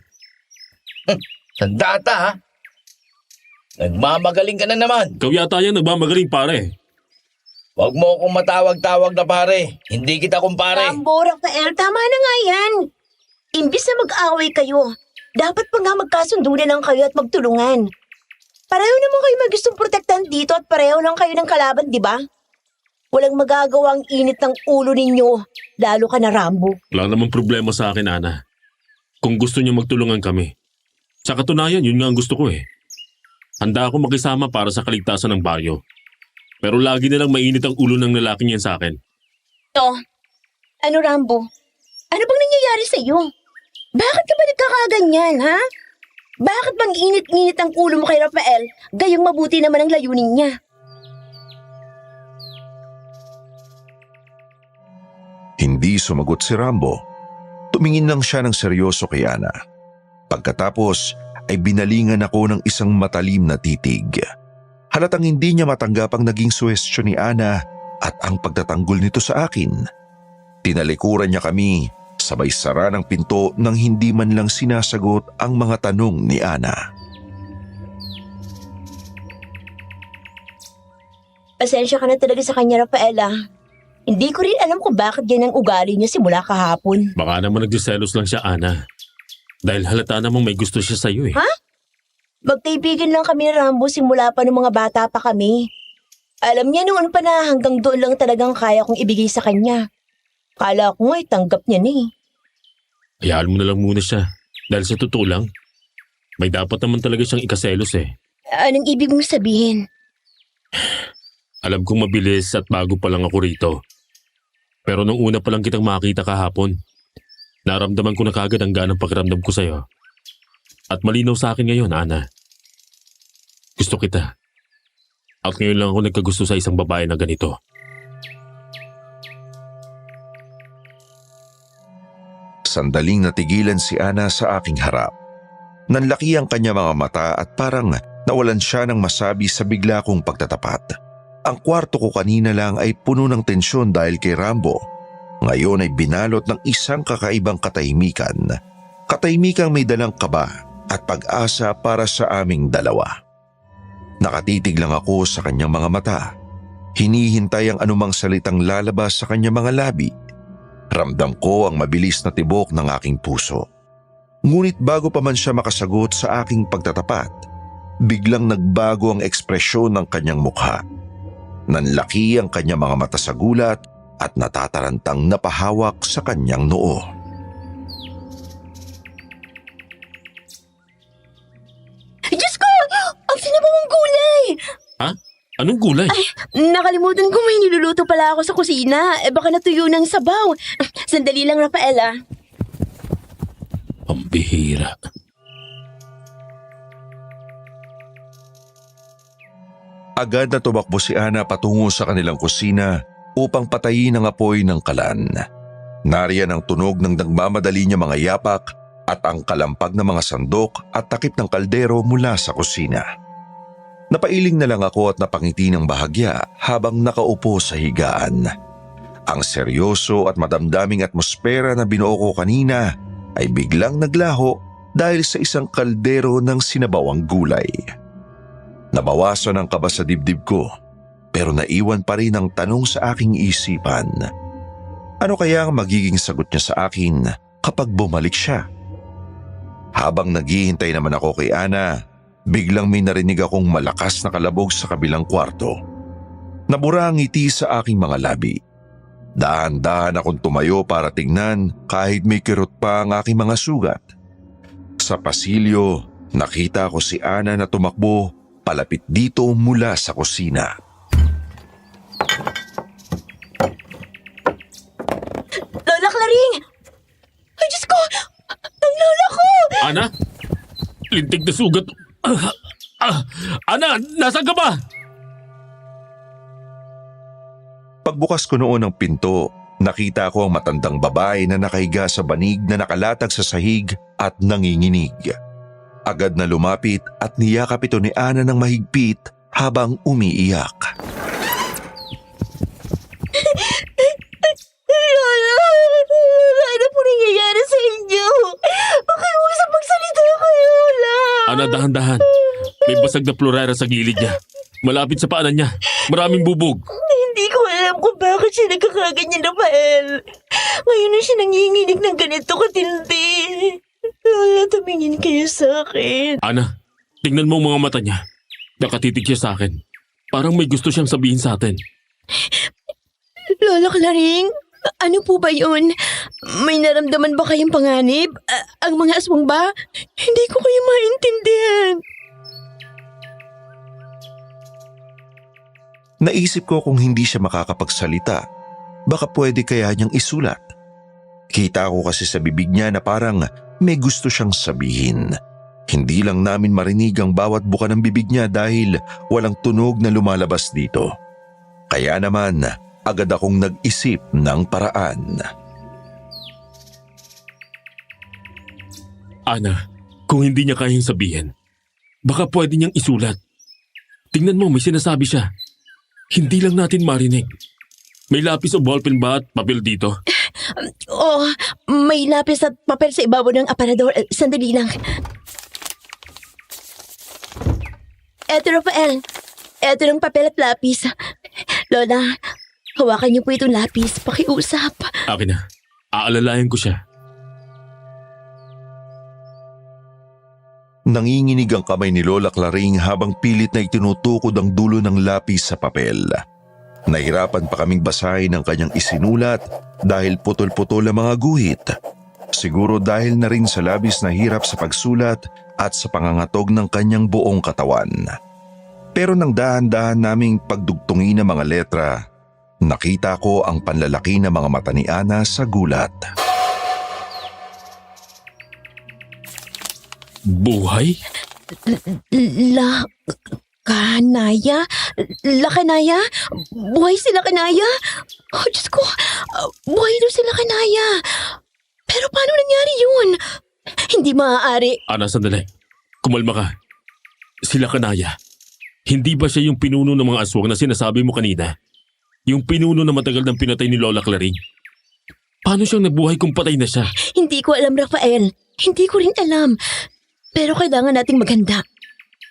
Speaker 8: Sandata ha? Nagmamagaling ka na naman.
Speaker 3: Ikaw yata yan nagmamagaling pare.
Speaker 8: Huwag mo akong matawag-tawag na pare. Hindi kita kumpare.
Speaker 7: Rambo, Rafael, tama na nga yan. Imbis na mag-away kayo, dapat pa nga magkasundo na lang kayo at magtulungan. Pareho naman kayo may gustong protektahan dito at pareho lang kayo ng kalaban, di ba? Walang magagawang init ng ulo ninyo, lalo ka na Rambo.
Speaker 3: Wala namang problema sa akin, Ana. Kung gusto niyo magtulungan kami. Sa katunayan, yun nga ang gusto ko eh. Handa ako makisama para sa kaligtasan ng baryo. Pero lagi na lang mainit ang ulo ng lalaking yan sa akin.
Speaker 7: Oh, ano Rambo? Ano bang nangyayari sa iyo? Bakit ka ba nagkakaganyan, ha? Bakit bang init-init ang ulo mo kay Rafael, gayong mabuti naman ang layunin niya?
Speaker 5: Hindi sumagot si Rambo. Tumingin lang siya ng seryoso kay Ana. Pagkatapos ay binalingan ako ng isang matalim na titig. Halatang hindi niya matanggap ang naging suwestyon ni Ana at ang pagtatanggol nito sa akin. Tinalikuran niya kami, sabay sara ng pinto nang hindi man lang sinasagot ang mga tanong ni Ana.
Speaker 7: Pasensya ka na talaga sa kanya, Rafaela. Hindi ko rin alam kung bakit yan ang ugali niya simula kahapon.
Speaker 3: Baka naman nagsiselos lang siya, Ana. Dahil halata namang may gusto siya sa iyo eh.
Speaker 7: Ha? Magkaibigan lang kami ni Rambo simula pa nung mga bata pa kami. Alam niya noon pa na hanggang doon lang talagang kaya kong ibigay sa kanya. Kala ko nga'y tanggap niya na eh.
Speaker 3: Hayaan mo na lang muna siya. Dahil sa totoo lang, may dapat naman talaga siyang ikaselos eh.
Speaker 7: Anong ibig mong sabihin?
Speaker 3: Alam kong mabilis at bago pa lang ako rito. Pero nung una pa lang kitang makita kahapon, naramdaman ko na kagad ang ganang pakiramdam ko sa'yo. At malinaw sa akin ngayon, Ana. Gusto kita. At ngayon lang ako nagkagusto sa isang babae na ganito.
Speaker 5: Sandaling natigilan si Ana sa aking harap. Nanlaki ang kanya mga mata at parang nawalan siya ng masabi sa bigla kong pagtatapat. Ang kwarto ko kanina lang ay puno ng tensyon dahil kay Rambo. Ngayon ay binalot ng isang kakaibang katahimikan. Katahimikang may dalang kaba at pag-asa para sa aming dalawa. Nakatitig lang ako sa kanyang mga mata. Hinihintay ang anumang salitang lalabas sa kanyang mga labi. Ramdam ko ang mabilis na tibok ng aking puso. Ngunit bago pa man siya makasagot sa aking pagtatapat, biglang nagbago ang ekspresyon ng kanyang mukha. Nanlaki ang kanyang mga mata sa gulat at natatarantang napahawak sa kanyang noo.
Speaker 7: Diyos ko! Ang sinabawang gulay!
Speaker 3: Ha? Anong gulay?
Speaker 7: Nakalimutan ko may niluluto pala ako sa kusina. Baka natuyo ng sabaw. Sandali lang, Rafaela.
Speaker 3: Pambihira.
Speaker 5: Agad na tumakbo si Ana patungo sa kanilang kusina upang patayin ang apoy ng kalan. Nariyan ang tunog ng nagmamadali niya mga yapak at ang kalampag ng mga sandok at takip ng kaldero mula sa kusina. Napailing na lang ako at napangiti ng bahagya habang nakaupo sa higaan. Ang seryoso at madamdaming atmosfera na binuo ko kanina ay biglang naglaho dahil sa isang kaldero ng sinabawang gulay. Nabawasan ang kaba sa dibdib ko, pero naiwan pa rin ang tanong sa aking isipan. Ano kaya ang magiging sagot niya sa akin kapag bumalik siya? Habang naghihintay naman ako kay Ana, biglang may narinig akong malakas na kalabog sa kabilang kwarto. Nabura ang ngiti sa aking mga labi. Dahan-dahan akong tumayo para tingnan kahit may kirot pa ang aking mga sugat. Sa pasilyo, nakita ko si Ana na tumakbo palapit dito mula sa kusina.
Speaker 3: Ana? Lintik na sugat. Ana, nasaan ka ba?
Speaker 5: Pagbukas ko noon ng pinto, nakita ko ang matandang babae na nakahiga sa banig na nakalatag sa sahig at nanginginig. Agad na lumapit at niyakap ito ni Ana ng mahigpit habang umiiyak.
Speaker 7: Lola, ano po nangyayari sa inyo? Pakiusap magsalita kayo, Lola.
Speaker 3: Ana, dahan-dahan. May basag na plurera sa gilid niya. Malapit sa paanan niya. Maraming bubog.
Speaker 7: Hindi ko alam kung bakit siya nagkakaganyan, Rafael. Ngayon na siya nanginginig ng ganito katindi. Lola, tumingin kayo sa akin.
Speaker 3: Ana, tingnan mo ang mga mata niya. Nakatitig siya sa akin. Parang may gusto siyang sabihin sa atin.
Speaker 7: Lola Claring, ano po ba yun? May naramdaman ba kayong panganib? Ang mga aswang ba? Hindi ko kayo maintindihan.
Speaker 5: Naisip ko kung hindi siya makakapagsalita, baka pwede kaya niyang isulat. Kita ko kasi sa bibig niya na parang may gusto siyang sabihin. Hindi lang namin marinig ang bawat buka ng bibig niya dahil walang tunog na lumalabas dito. Kaya naman, agad akong nag-isip ng paraan.
Speaker 3: Ana, kung hindi niya kayang sabihin, baka pwede niyang isulat. Tingnan mo, may sinasabi siya. Hindi lang natin marinig. May lapis o ballpen ba at papel dito?
Speaker 7: Oh, may lapis at papel sa ibabaw ng aparador. Sandali lang. Eto, Rafael. Eto ng papel at lapis. Lola, hawakan niyo po itong lapis. Pakiusap.
Speaker 3: Akin na. Aalalayan ko siya.
Speaker 5: Nanginginig ang kamay ni Lola Claring habang pilit na itinutukod ang dulo ng lapis sa papel. Nahirapan pa kaming basahin ang kanyang isinulat dahil putol-putol ang mga guhit. Siguro dahil na rin sa labis na hirap sa pagsulat at sa pangangatog ng kanyang buong katawan. Pero nang dahan-dahan naming pagdugtungin ang mga letra, nakita ko ang panlalaki ng mga mata ni Ana sa gulat.
Speaker 3: Buhay?
Speaker 7: La... Kanaya? La Kanaya? Buhay sila Kanaya? Oh, Diyos ko. Buhay daw sila Kanaya. Pero paano nangyari yun? Hindi maaari.
Speaker 3: Ana, sandali. Kumalma ka. Sila Kanaya. Hindi ba siya yung pinuno ng mga aswang na sinasabi mo kanina? Yung pinuno na matagal nang pinatay ni Lola Claring? Paano siyang nabuhay kung patay na siya?
Speaker 7: Hindi ko alam, Rafael. Hindi ko rin alam. Pero kailangan nating maghanda.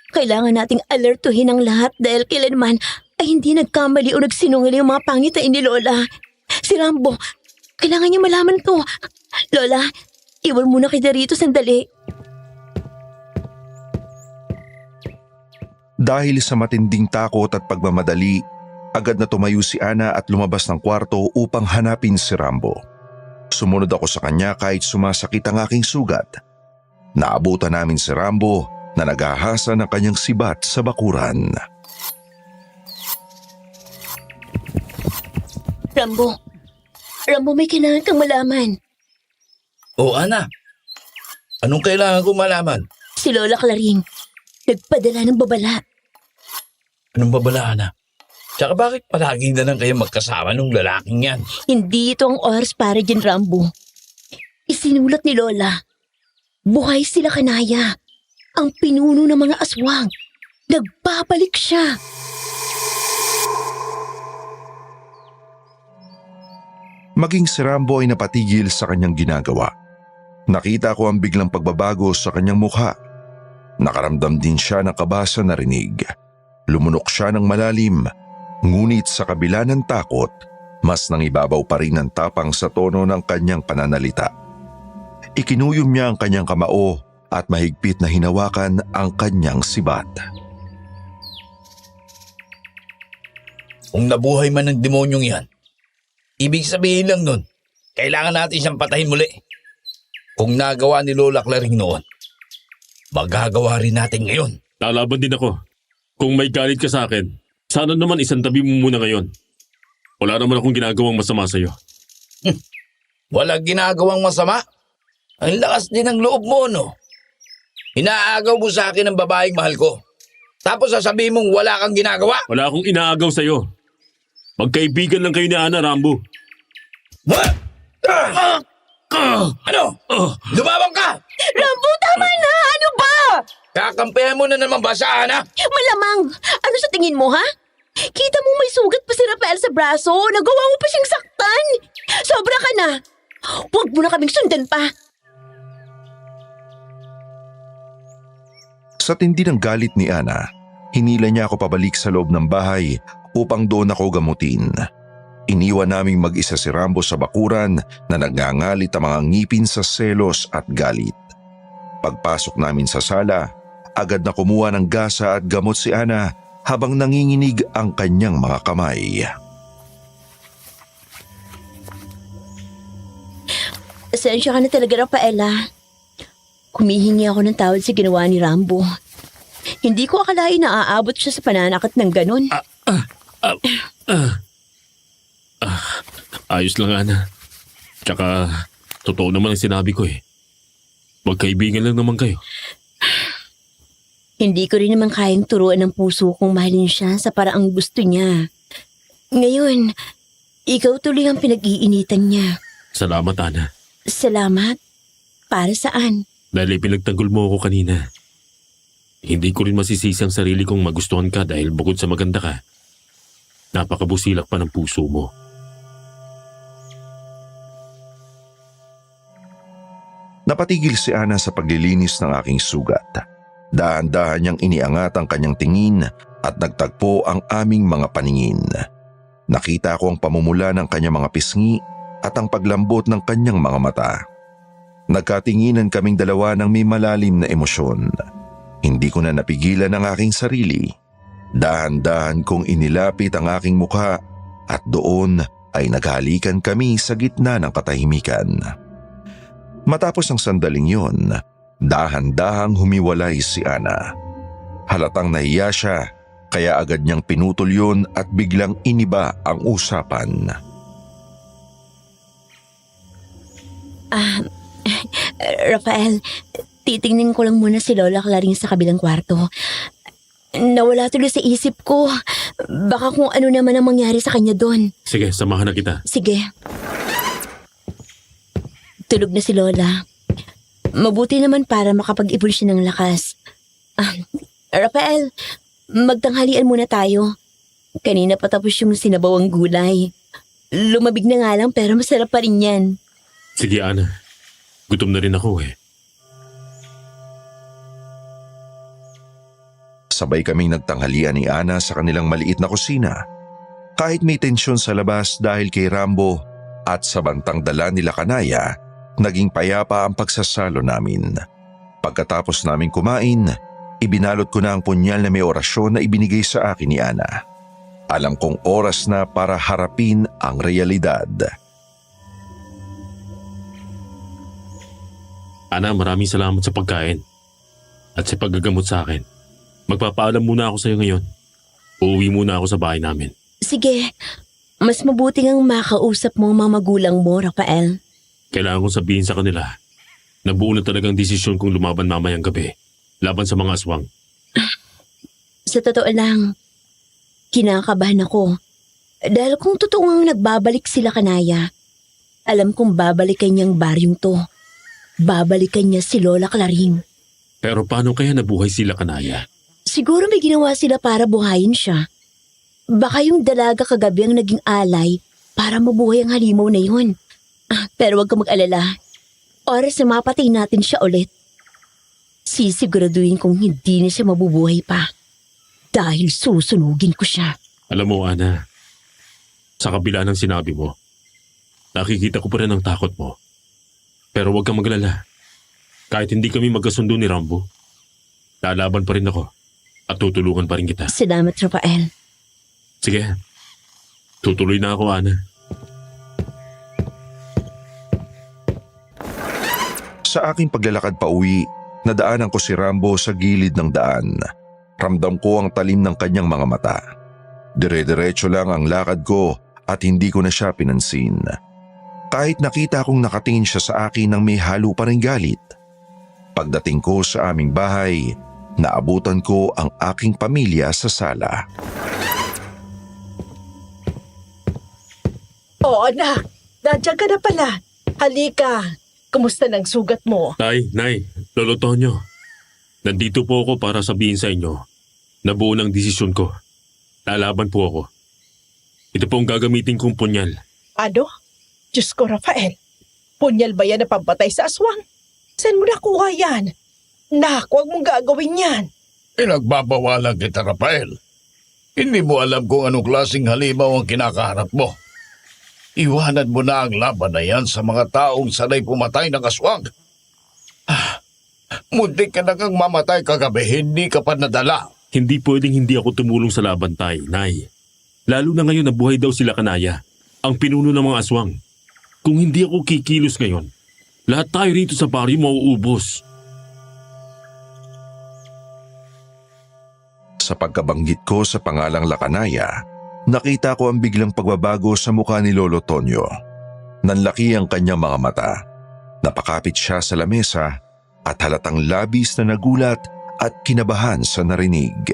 Speaker 7: Kailangan nating alertuhin ang lahat dahil kailanman ay hindi nagkamali o nagsinungaling ang mga pangitain ni Lola. Si Rambo, kailangan niya malaman to. Lola, iwan muna kita rito sandali.
Speaker 5: Dahil sa matinding takot at pagmamadali, agad na tumayo si Ana at lumabas ng kwarto upang hanapin si Rambo. Sumunod ako sa kanya kahit sumasakit ang aking sugat. Naabutan namin si Rambo na naghahasa ng kanyang sibat sa bakuran.
Speaker 7: Rambo, may kailangan kang malaman.
Speaker 8: O Ana, anong kailangan ko malaman?
Speaker 7: Si Lola Claring, nagpadala ng babala.
Speaker 8: Anong babala, Ana? Tsaka bakit palagi na lang kayo magkasama nung lalaking yan?
Speaker 7: Hindi ito ang oras para dyan, Rambo. Isinulat ni Lola. Buhay sila Kanaya. Ang pinuno ng mga aswang. Nagbabalik siya.
Speaker 5: Maging si Rambo ay napatigil sa kanyang ginagawa. Nakita ko ang biglang pagbabago sa kanyang mukha. Nakaramdam din siya ng kaba sa narinig. Lumunok siya ng malalim, ngunit sa kabila ng takot, mas nangibabaw pa rin ang tapang sa tono ng kanyang pananalita. Ikinuyom niya ang kanyang kamao at mahigpit na hinawakan ang kanyang sibat.
Speaker 8: Kung nabuhay man ng demonyong yan, ibig sabihin lang nun, kailangan natin siyang patayin muli. Kung nagawa ni Lola Claring noon, magagawa rin natin ngayon.
Speaker 3: Lalaban din ako. Kung may galit ka sa akin, sana naman isantabi mo muna ngayon. Wala naman akong ginagawang masama sa'yo.
Speaker 8: Walang ginagawang masama. Ang lakas din ng loob mo, no? Inaagaw mo sa akin ang babaeng mahal ko. Tapos sasabihin mong wala kang ginagawa?
Speaker 3: Wala akong inaagaw sa'yo. Magkaibigan lang kayo ni Ana, Rambo.
Speaker 8: Ano? Lumabang ka!
Speaker 7: Rambo, tama na! Ano ba?
Speaker 8: Kakampihan mo na naman ba sa Ana?
Speaker 7: Malamang! Ano sa tingin mo, ha? Kita mo may sugat pa si Rafael sa braso. Nagawa mo pa siyang saktan. Sobra ka na. Huwag mo na kaming sundan pa.
Speaker 5: Sa tindi ng galit ni Ana, hinila niya ako pabalik sa loob ng bahay upang doon ako gamutin. Iniwan naming mag-isa si Rambo sa bakuran na nagngangalit ang mga ngipin sa selos at galit. Pagpasok namin sa sala, agad na kumuha ng gasa at gamot si Ana habang nanginginig ang kanyang mga kamay.
Speaker 7: Asensya ka na talaga, Rafaela. Humihingi ako ng tawad sa ginawa ni Rambo. Hindi ko akalain na aabot siya sa pananakit ng ganun.
Speaker 3: Ayos lang, Ana. Tsaka, totoo naman ang sinabi ko eh. Magkaibigan lang naman kayo.
Speaker 7: Hindi ko rin naman kayang turuan ng puso kong mahalin siya sa paraang gusto niya. Ngayon, ikaw tuloy ang pinag-iinitan niya.
Speaker 3: Salamat, Ana.
Speaker 7: Salamat. Para saan?
Speaker 3: Dahil pinagtanggol mo ako kanina. Hindi ko rin masisisi ang sarili kong magustuhan ka dahil bukod sa maganda ka, napakabusilak pa ng puso mo.
Speaker 5: Napatigil si Ana sa paglilinis ng aking sugat. Dahan-dahan niyang iniangat ang kanyang tingin at nagtagpo ang aming mga paningin. Nakita ko ang pamumula ng kanyang mga pisngi at ang paglambot ng kanyang mga mata. Nagkatinginan kaming dalawa ng may malalim na emosyon. Hindi ko na napigilan ang aking sarili. Dahan-dahan kong inilapit ang aking mukha at doon ay naghalikan kami sa gitna ng katahimikan. Matapos ang sandaling yon, dahan-dahang humiwalay si Ana. Halatang nahiya siya, kaya agad niyang pinutol yun at biglang iniba ang usapan.
Speaker 7: Rafael, titingnan ko lang muna si Lola Claring sa kabilang kwarto. Nawala tuloy sa isip ko. Baka kung ano naman ang mangyari sa kanya doon.
Speaker 3: Sige, samahan na kita.
Speaker 7: Sige. Tulog na si Lola. Mabuti naman para makapag-ipon siya ng lakas. Rafael, magtanghalian muna tayo. Kanina pa tapos yung sinabawang gulay. Lumabig na nga lang pero masarap pa rin yan.
Speaker 3: Sige, Ana. Gutom na rin ako eh.
Speaker 5: Sabay kaming nagtanghalian ni Ana sa kanilang maliit na kusina. Kahit may tensyon sa labas dahil kay Rambo at sa bantang dala nila Kanaya, naging payapa ang pagsasalo namin. Pagkatapos namin kumain, ibinalot ko na ang punyal na may orasyon na ibinigay sa akin ni Ana. Alam kong oras na para harapin ang realidad.
Speaker 3: Ana, maraming salamat sa pagkain at sa paggagamot sa akin. Magpapaalam muna ako sa iyo ngayon. Uuwi muna ako sa bahay namin.
Speaker 7: Sige, mas mabuti ngang makausap mo ang mga magulang mo, Rafael.
Speaker 3: Kailangan kong sabihin sa kanila na buo na talagang desisyon kong lumaban mamayang gabi laban sa mga aswang.
Speaker 7: Sa totoo lang, kinakabahan ako. Dahil kung totoo ngang nagbabalik sila Kanaya, alam kong babalikan niyang baryong to. Babalikan niya si Lola Claring.
Speaker 3: Pero paano kaya nabuhay sila, Kanaya?
Speaker 7: Siguro may ginawa sila para buhayin siya. Baka yung dalaga kagabi ang naging alay para mabuhay ang halimaw na yun. Pero huwag ka mag-alala. Oras na mapatay natin siya ulit. Sisiguraduhin kong hindi na siya mabubuhay pa. Dahil susunugin ko siya.
Speaker 3: Alam mo, Ana, sa kabila ng sinabi mo, nakikita ko pa rin ang takot mo. Pero huwag kang maglala. Kahit hindi kami magkasundo ni Rambo, lalaban pa rin ako at tutulungan pa rin kita.
Speaker 7: Salamat, Rafael.
Speaker 3: Sige, tutuloy na ako, Ana.
Speaker 5: Sa aking paglalakad pa uwi, nadaanan ko si Rambo sa gilid ng daan. Ramdam ko ang talim ng kanyang mga mata. Dire-diretso lang ang lakad ko at hindi ko na siya pinansin. Kahit nakita kong nakatingin siya sa akin nang may halo pa rin galit. Pagdating ko sa aming bahay, naabutan ko ang aking pamilya sa sala.
Speaker 4: Oo, anak. Nandiyan ka na pala. Halika. Kumusta ng sugat mo?
Speaker 3: Tay, Nay, Lolo Tonyo. Nandito po ako para sabihin sa inyo na buo ng desisyon ko. Lalaban po ako. Ito po ang gagamitin kong punyal.
Speaker 4: Ano? Diyos ko, Rafael. Punyal ba yan na pampatay sa aswang? Saan mo nakuha yan? Nak, huwag mong gagawin yan.
Speaker 6: Pinagbabawalan kita, Rafael. Hindi mo alam kung anong klaseng halimaw ang kinakaharap mo. Iwanan mo na ang laban na yan sa mga taong sanay pumatay ng aswang. Muntik ka na kang mamatay kagabi, hindi ka pa nadala.
Speaker 3: Hindi pwedeng hindi ako tumulong sa laban, Tay, Nay. Lalo na ngayon na buhay daw sila Kanaya, ang pinuno ng mga aswang. Kung hindi ako kikilos ngayon, lahat tayo rito sa baryo mauubos.
Speaker 5: Sa pagkabanggit ko sa pangalang Lakanaya, nakita ko ang biglang pagbabago sa mukha ni Lolo Tonyo. Nanlaki ang kanyang mga mata. Napakapit siya sa lamesa at halatang labis na nagulat at kinabahan sa narinig.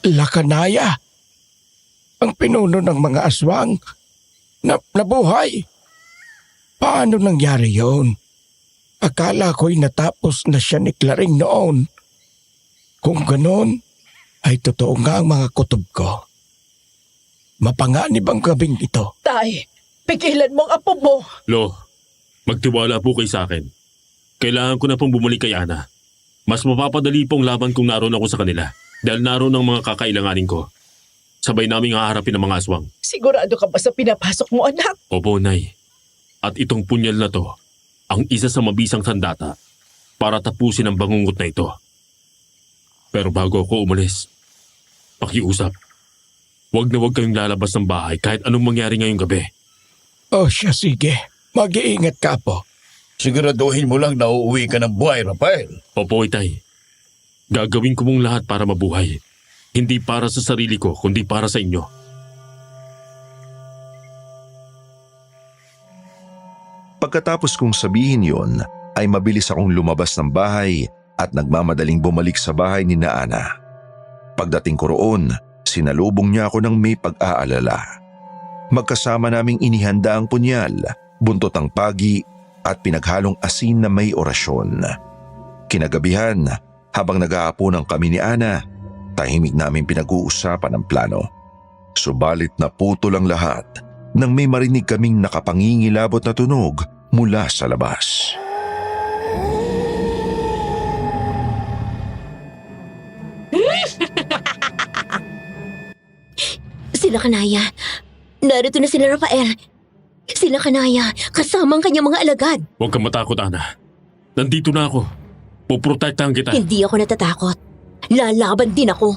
Speaker 6: Lakanaya, ang pinuno ng mga aswang, nabuhay. Paano nangyari yon? Akala ko'y natapos na siya ni Claring noon. Kung ganon, ay totoo nga ang mga kutob ko. Mapanganib ang gabing ito.
Speaker 4: Tay, pigilan mo ang apo mo.
Speaker 3: Lo, magtiwala po kayo sa akin. Kailangan ko na pong bumalik kay Ana. Mas mapapadali pong laban kung naroon ako sa kanila dahil naroon ang mga kakailanganin ko. Sabay naming haharapin ang mga aswang.
Speaker 4: Sigurado ka ba sa pinapasok mo, anak?
Speaker 3: Opo, Nay. At itong punyal na to, ang isa sa mabisang sandata para tapusin ang bangungot na ito. Pero bago ako umalis, pakiusap. Huwag na huwag kayong lalabas ng bahay kahit anong mangyari ngayong gabi.
Speaker 6: O siya, sige. Mag-iingat ka po. Siguraduhin mo lang na uuwi ka ng buhay, Rafael.
Speaker 3: Opo, Itay. Gagawin ko mong lahat para mabuhay. Hindi para sa sarili ko, kundi para sa inyo.
Speaker 5: Pagkatapos kong sabihin yon, ay mabilis akong lumabas ng bahay at nagmamadaling bumalik sa bahay ni Ana. Pagdating ko roon, sinalubong niya ako ng may pag-aalala. Magkasama naming inihanda ang punyal, buntot ang pagi at pinaghalong asin na may orasyon. Kinagabihan, habang nag-aapunan kami ni Ana, tahimik namin pinag-uusapan ang plano. Subalit naputol ang lahat nang may marinig kaming nakapangingilabot na tunog mula sa labas.
Speaker 7: Sila Kanaya. Narito na sila Rafael. Sila Kanaya, kasama ang kanyang mga alagad.
Speaker 3: Huwag kang matakot, Ana. Nandito na ako. Puprotektahan kita.
Speaker 7: Hindi ako natatakot. Lalaban din ako.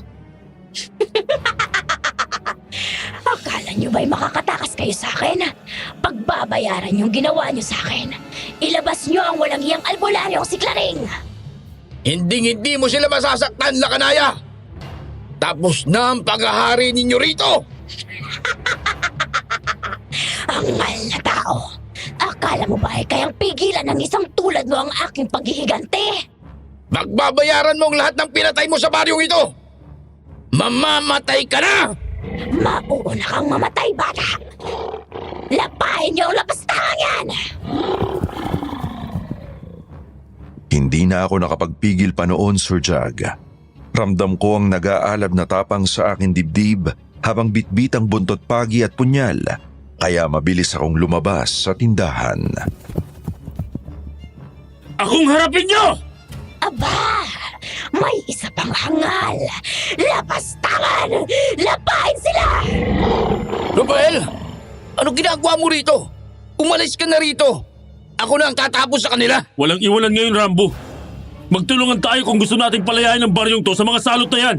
Speaker 9: Akala nyo ba'y makakatakas kayo sa akin? Pagbabayaran yung ginawa nyo sa akin. Ilabas nyo ang walang iyang albularyo si Claring.
Speaker 6: Hindi mo sila masasaktan, Lakanaya! Tapos na ang paghahari ninyo rito!
Speaker 9: Ang mahal na tao. Akala mo ba ay kayang pigilan ng isang tulad mo ang aking paghihigante?
Speaker 6: Magbabayaran mo ang lahat ng pinatay mo sa baryong ito! Mamamatay ka na!
Speaker 9: Mauuna kang mamatay, bata! Lapahin niyo ang lapastangan yan!
Speaker 5: Hindi na ako nakapagpigil pa noon, Sir Jag. Ramdam ko ang nag-aalab na tapang sa aking dibdib habang bitbit ang buntot pagi at punyal, kaya mabilis akong lumabas sa tindahan.
Speaker 3: Akong harapin niyo!
Speaker 9: Aba! May isa pang hangal! Lapastangan! Lapahin sila!
Speaker 6: Rafael! Ano ginagawa mo rito? Umalis ka na rito! Ako na ang tatapos sa kanila!
Speaker 3: Walang iwanan ngayon, Rambo. Magtulungan tayo kung gusto nating palayain ang baryong to sa mga salot na yan.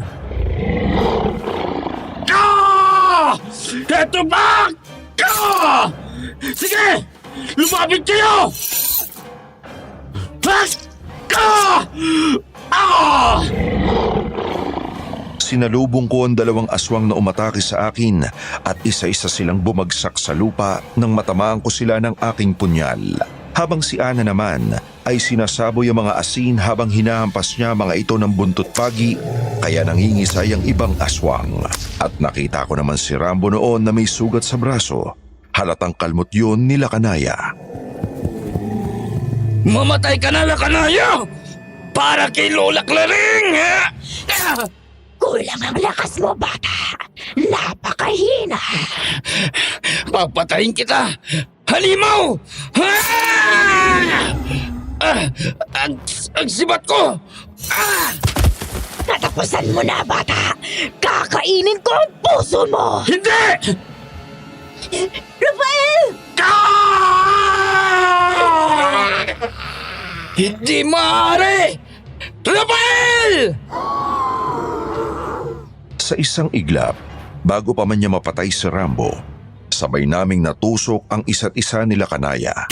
Speaker 3: Ah! Heto back! Ah! Sige! Lumapit kayo! Ah! Ah! Ah!
Speaker 5: Isinalubong ko ang dalawang aswang na umatake sa akin at isa-isa silang bumagsak sa lupa nang matamaan ko sila ng aking punyal. Habang si Ana naman ay sinasaboy ang mga asin habang hinahampas niya mga ito ng buntot pagi, kaya nangingisay ang ibang aswang. At nakita ko naman si Rambo noon na may sugat sa braso. Halatang kalmot yun nila Kanaya.
Speaker 8: Mamatay ka na, Lakanaya! Para kay Lola Claring, ha?
Speaker 9: Kulang ang lakas mo, bata. Napakahina.
Speaker 8: Papatayin kita! Halimaw! Ha! Ang sibat ko!
Speaker 9: Natapusan mo na, bata. Kakainin ko ang puso mo.
Speaker 8: Hindi!
Speaker 7: Rafael!
Speaker 8: Hindi maaari! Rafael!
Speaker 5: Sa isang iglap, bago pa man niya mapatay si Rambo, sabay naming natusok ang isa't isa nila Kanaya.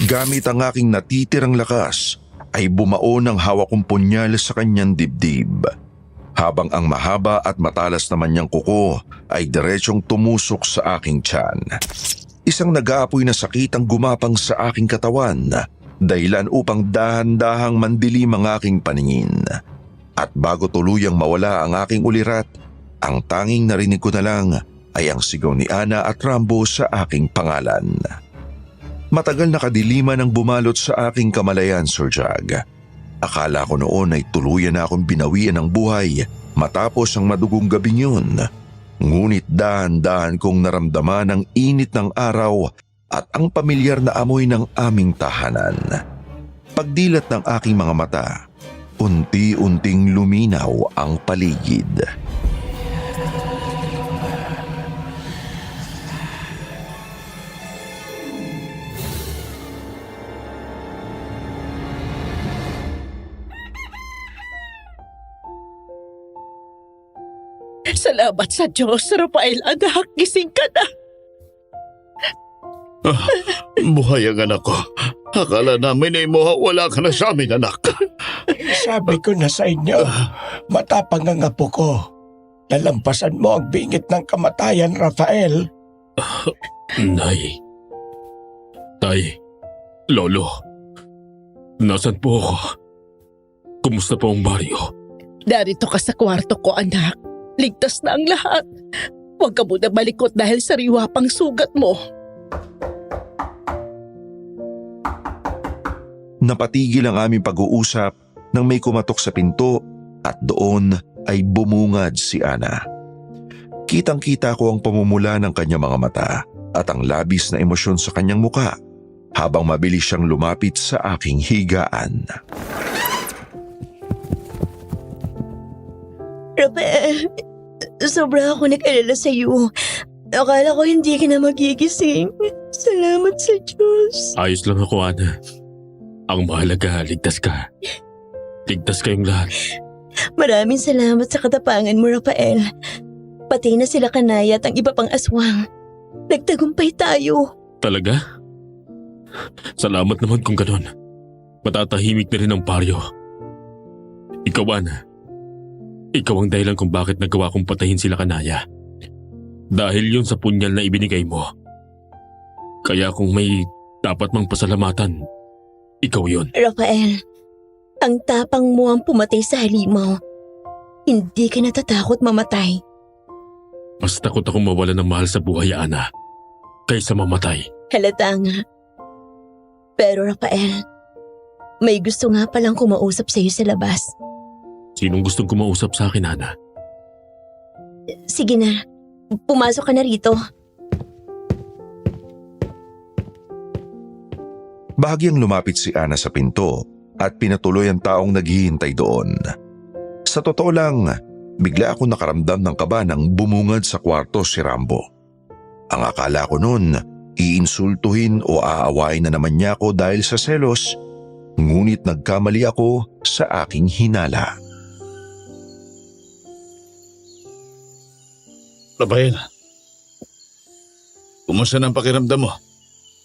Speaker 5: Gamit ang aking natitirang lakas, ay bumao ng hawak kong punyal sa kanyang dibdib. Habang ang mahaba at matalas naman niyang kuko ay diretsyong tumusok sa aking tiyan. Isang nag-aapoy na sakit ang gumapang sa aking katawan, dahilan upang dahan-dahang mandilim ang aking paningin. At bago tuluyang mawala ang aking ulirat, ang tanging narinig ko na lang ay ang sigaw ni Ana at Rambo sa aking pangalan. Matagal na kadiliman ang bumalot sa aking kamalayan, Sir Jag. Akala ko noon ay tuluyan na akong binawian ng buhay matapos ang madugong gabing yun. Ngunit dahan-dahan kong naramdaman ang init ng araw at ang pamilyar na amoy ng aming tahanan. Pagdilat ng aking mga mata, unti-unting luminaw ang paligid.
Speaker 4: Salamat sa Diyos, Rafael, anak. Gising ka na.
Speaker 8: Buhay ang anak ko. Akala namin ay wala ka na sa amin, anak.
Speaker 6: Sabi ko na sa inyo, matapang ang apo ko. Lalampasan mo ang bingit ng kamatayan, Rafael.
Speaker 3: Nay. Tay. Lolo. Nasaan po ako? Kumusta po ang baryo?
Speaker 4: Narito ka sa kwarto ko, anak. Ligtas na ang lahat. Huwag ka muna malikot dahil sariwa pang sugat mo.
Speaker 5: Napatigil ang aming pag-uusap nang may kumatok sa pinto at doon ay bumungad si Ana. Kitang-kita ko ang pamumula ng kanyang mga mata at ang labis na emosyon sa kanyang muka habang mabilis siyang lumapit sa aking higaan.
Speaker 7: Rafael, sobra ako nag-alala sa iyo. Akala ko hindi ka na magigising. Salamat sa Diyos.
Speaker 3: Ayos lang ako, Ana. Ang mahalaga, ligtas ka. Ligtas kayong lahat.
Speaker 7: Maraming salamat sa katapangan mo, Rafael. Pati na sila Kanaya at ang iba pang aswang. Nagtagumpay tayo.
Speaker 3: Talaga? Salamat naman kung ganon. Matatahimik na rin ang baryo. Ikaw, Ana. Ikaw ang dahilan kung bakit nagawa kong patayin sila Kanaya. Dahil yun sa punyal na ibinigay mo. Kaya kung may dapat mang pasalamatan, ikaw yun.
Speaker 7: Rafael, ang tapang mo ang pumatay sa halimaw. Hindi ka natatakot mamatay.
Speaker 3: Mas takot akong mawala ng mahal sa buhay, Ana, kaysa mamatay.
Speaker 7: Halata nga. Pero Rafael, may gusto nga palang kumausap sa iyo sa labas.
Speaker 3: Sinong gustong kumausap sa akin, Ana?
Speaker 7: Sige na, pumasok ka na rito.
Speaker 5: Bahagyang lumapit si Ana sa pinto at pinatuloy ang taong naghihintay doon. Sa totoo lang, bigla ako nakaramdam ng kaba nang bumungad sa kwarto si Rambo. Ang akala ko noon, iinsultuhin o aawain na naman niya ako dahil sa selos, ngunit nagkamali ako sa aking hinala.
Speaker 8: Rafael, kumusta na ang pakiramdam mo?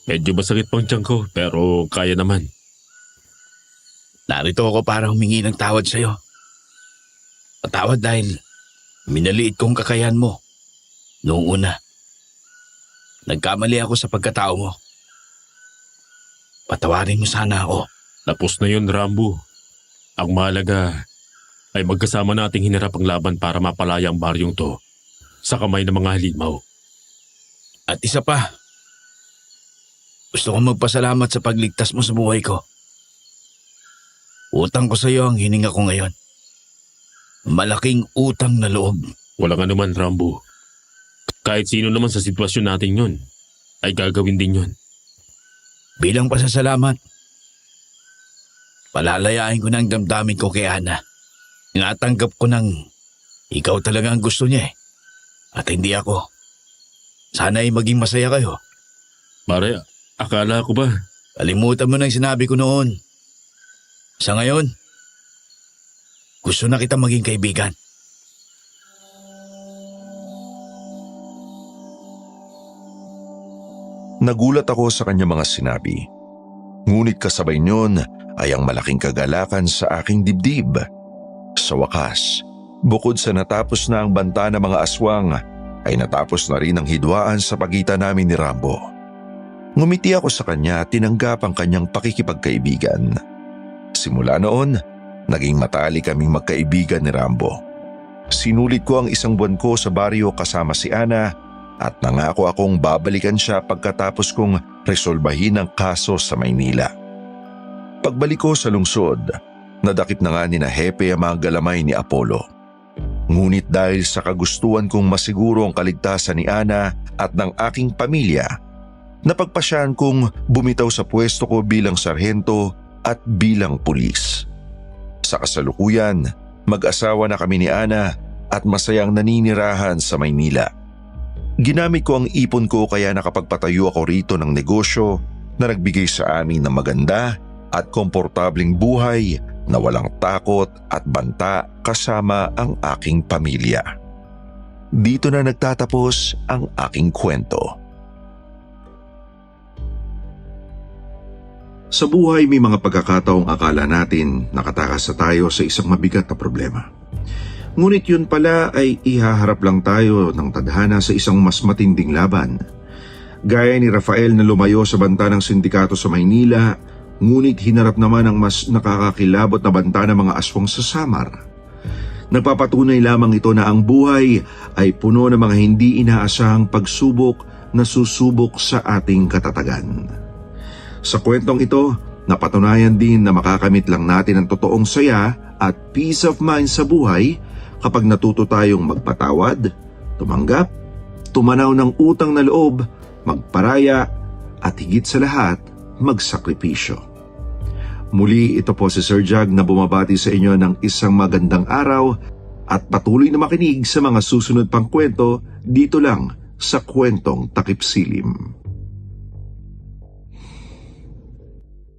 Speaker 3: Medyo masakit pang tiyan ko, pero kaya naman.
Speaker 8: Narito ako para humingi ng tawad sa'yo. Patawad dahil Minaliit kong kakayahan mo. Noong una. Nagkamali ako sa pagkatao mo. Patawarin mo sana ako.
Speaker 3: Tapos na yun, Rambo. Ang mahalaga ay magkasama nating hinarap ang laban para mapalaya ang baryong to sa kamay ng mga halimaw.
Speaker 8: At isa pa. Gusto kong magpasalamat sa pagligtas mo sa buhay ko. Utang ko sa iyo ang hininga ko ngayon. Malaking utang na loob.
Speaker 3: Walang anuman, Rambo. Kahit sino naman sa sitwasyon natin yun, ay gagawin din yun.
Speaker 8: Bilang pasasalamat, palalayain ko na ang damdamin ko kay Ana. Natanggap ko nang ikaw talaga ang gusto niya at hindi ako. Sana ay maging masaya kayo.
Speaker 3: Pare, akala ko ba?
Speaker 8: Kalimutan mo na yung sinabi ko noon. Sa ngayon, gusto na kita maging kaibigan.
Speaker 5: Nagulat ako sa kanyang mga sinabi. Ngunit kasabay niyon ay ang malaking kagalakan sa aking dibdib. Sa wakas, bukod sa natapos na ang banta ng mga aswang, ay natapos na rin ang hidwaan sa pagitan namin ni Rambo. Ngumiti ako sa kanya at tinanggap ang kanyang pakikipagkaibigan. Simula noon, naging matalik kaming magkaibigan ni Rambo. Sinulit ko ang isang buwan ko sa baryo kasama si Ana at nangako akong babalikan siya pagkatapos kong resolbahin ang kaso sa Maynila. Pagbalik ko sa lungsod, nadakip na nga ni na Hepe ang mga galamay ni Apollo. Ngunit dahil sa kagustuhan kong masiguro ang kaligtasan ni Ana at ng aking pamilya, napagpasyahan kong bumitaw sa pwesto ko bilang sarhento at bilang pulis. Sa kasalukuyan, mag-asawa na kami ni Ana at masayang naninirahan sa Maynila. Ginamit ko ang ipon ko kaya nakapagpatayo ako rito ng negosyo na nagbigay sa amin ng maganda at komportabling buhay na walang takot at banta kasama ang aking pamilya. Dito na nagtatapos ang aking kwento.
Speaker 1: Sa buhay may mga pagkakataong akala natin nakatakas na tayo sa isang mabigat na problema. Ngunit yun pala ay ihaharap lang tayo ng tadhana sa isang mas matinding laban. Gaya ni Rafael na lumayo sa banta ng sindikato sa Maynila, ngunit hinarap naman ang mas nakakakilabot na banta ng mga aswang sa Samar. Nagpapatunay lamang ito na ang buhay ay puno ng mga hindi inaasahang pagsubok na susubok sa ating katatagan. Sa kwentong ito, napatunayan din na makakamit lang natin ang totoong saya at peace of mind sa buhay kapag natuto tayong magpatawad, tumanggap, tumanaw ng utang na loob, magparaya, at higit sa lahat, magsakripisyo. Muli, ito po si Sir Jag na bumabati sa inyo ng isang magandang araw at patuloy na makinig sa mga susunod pang kwento dito lang sa Kwentong Takip Silim.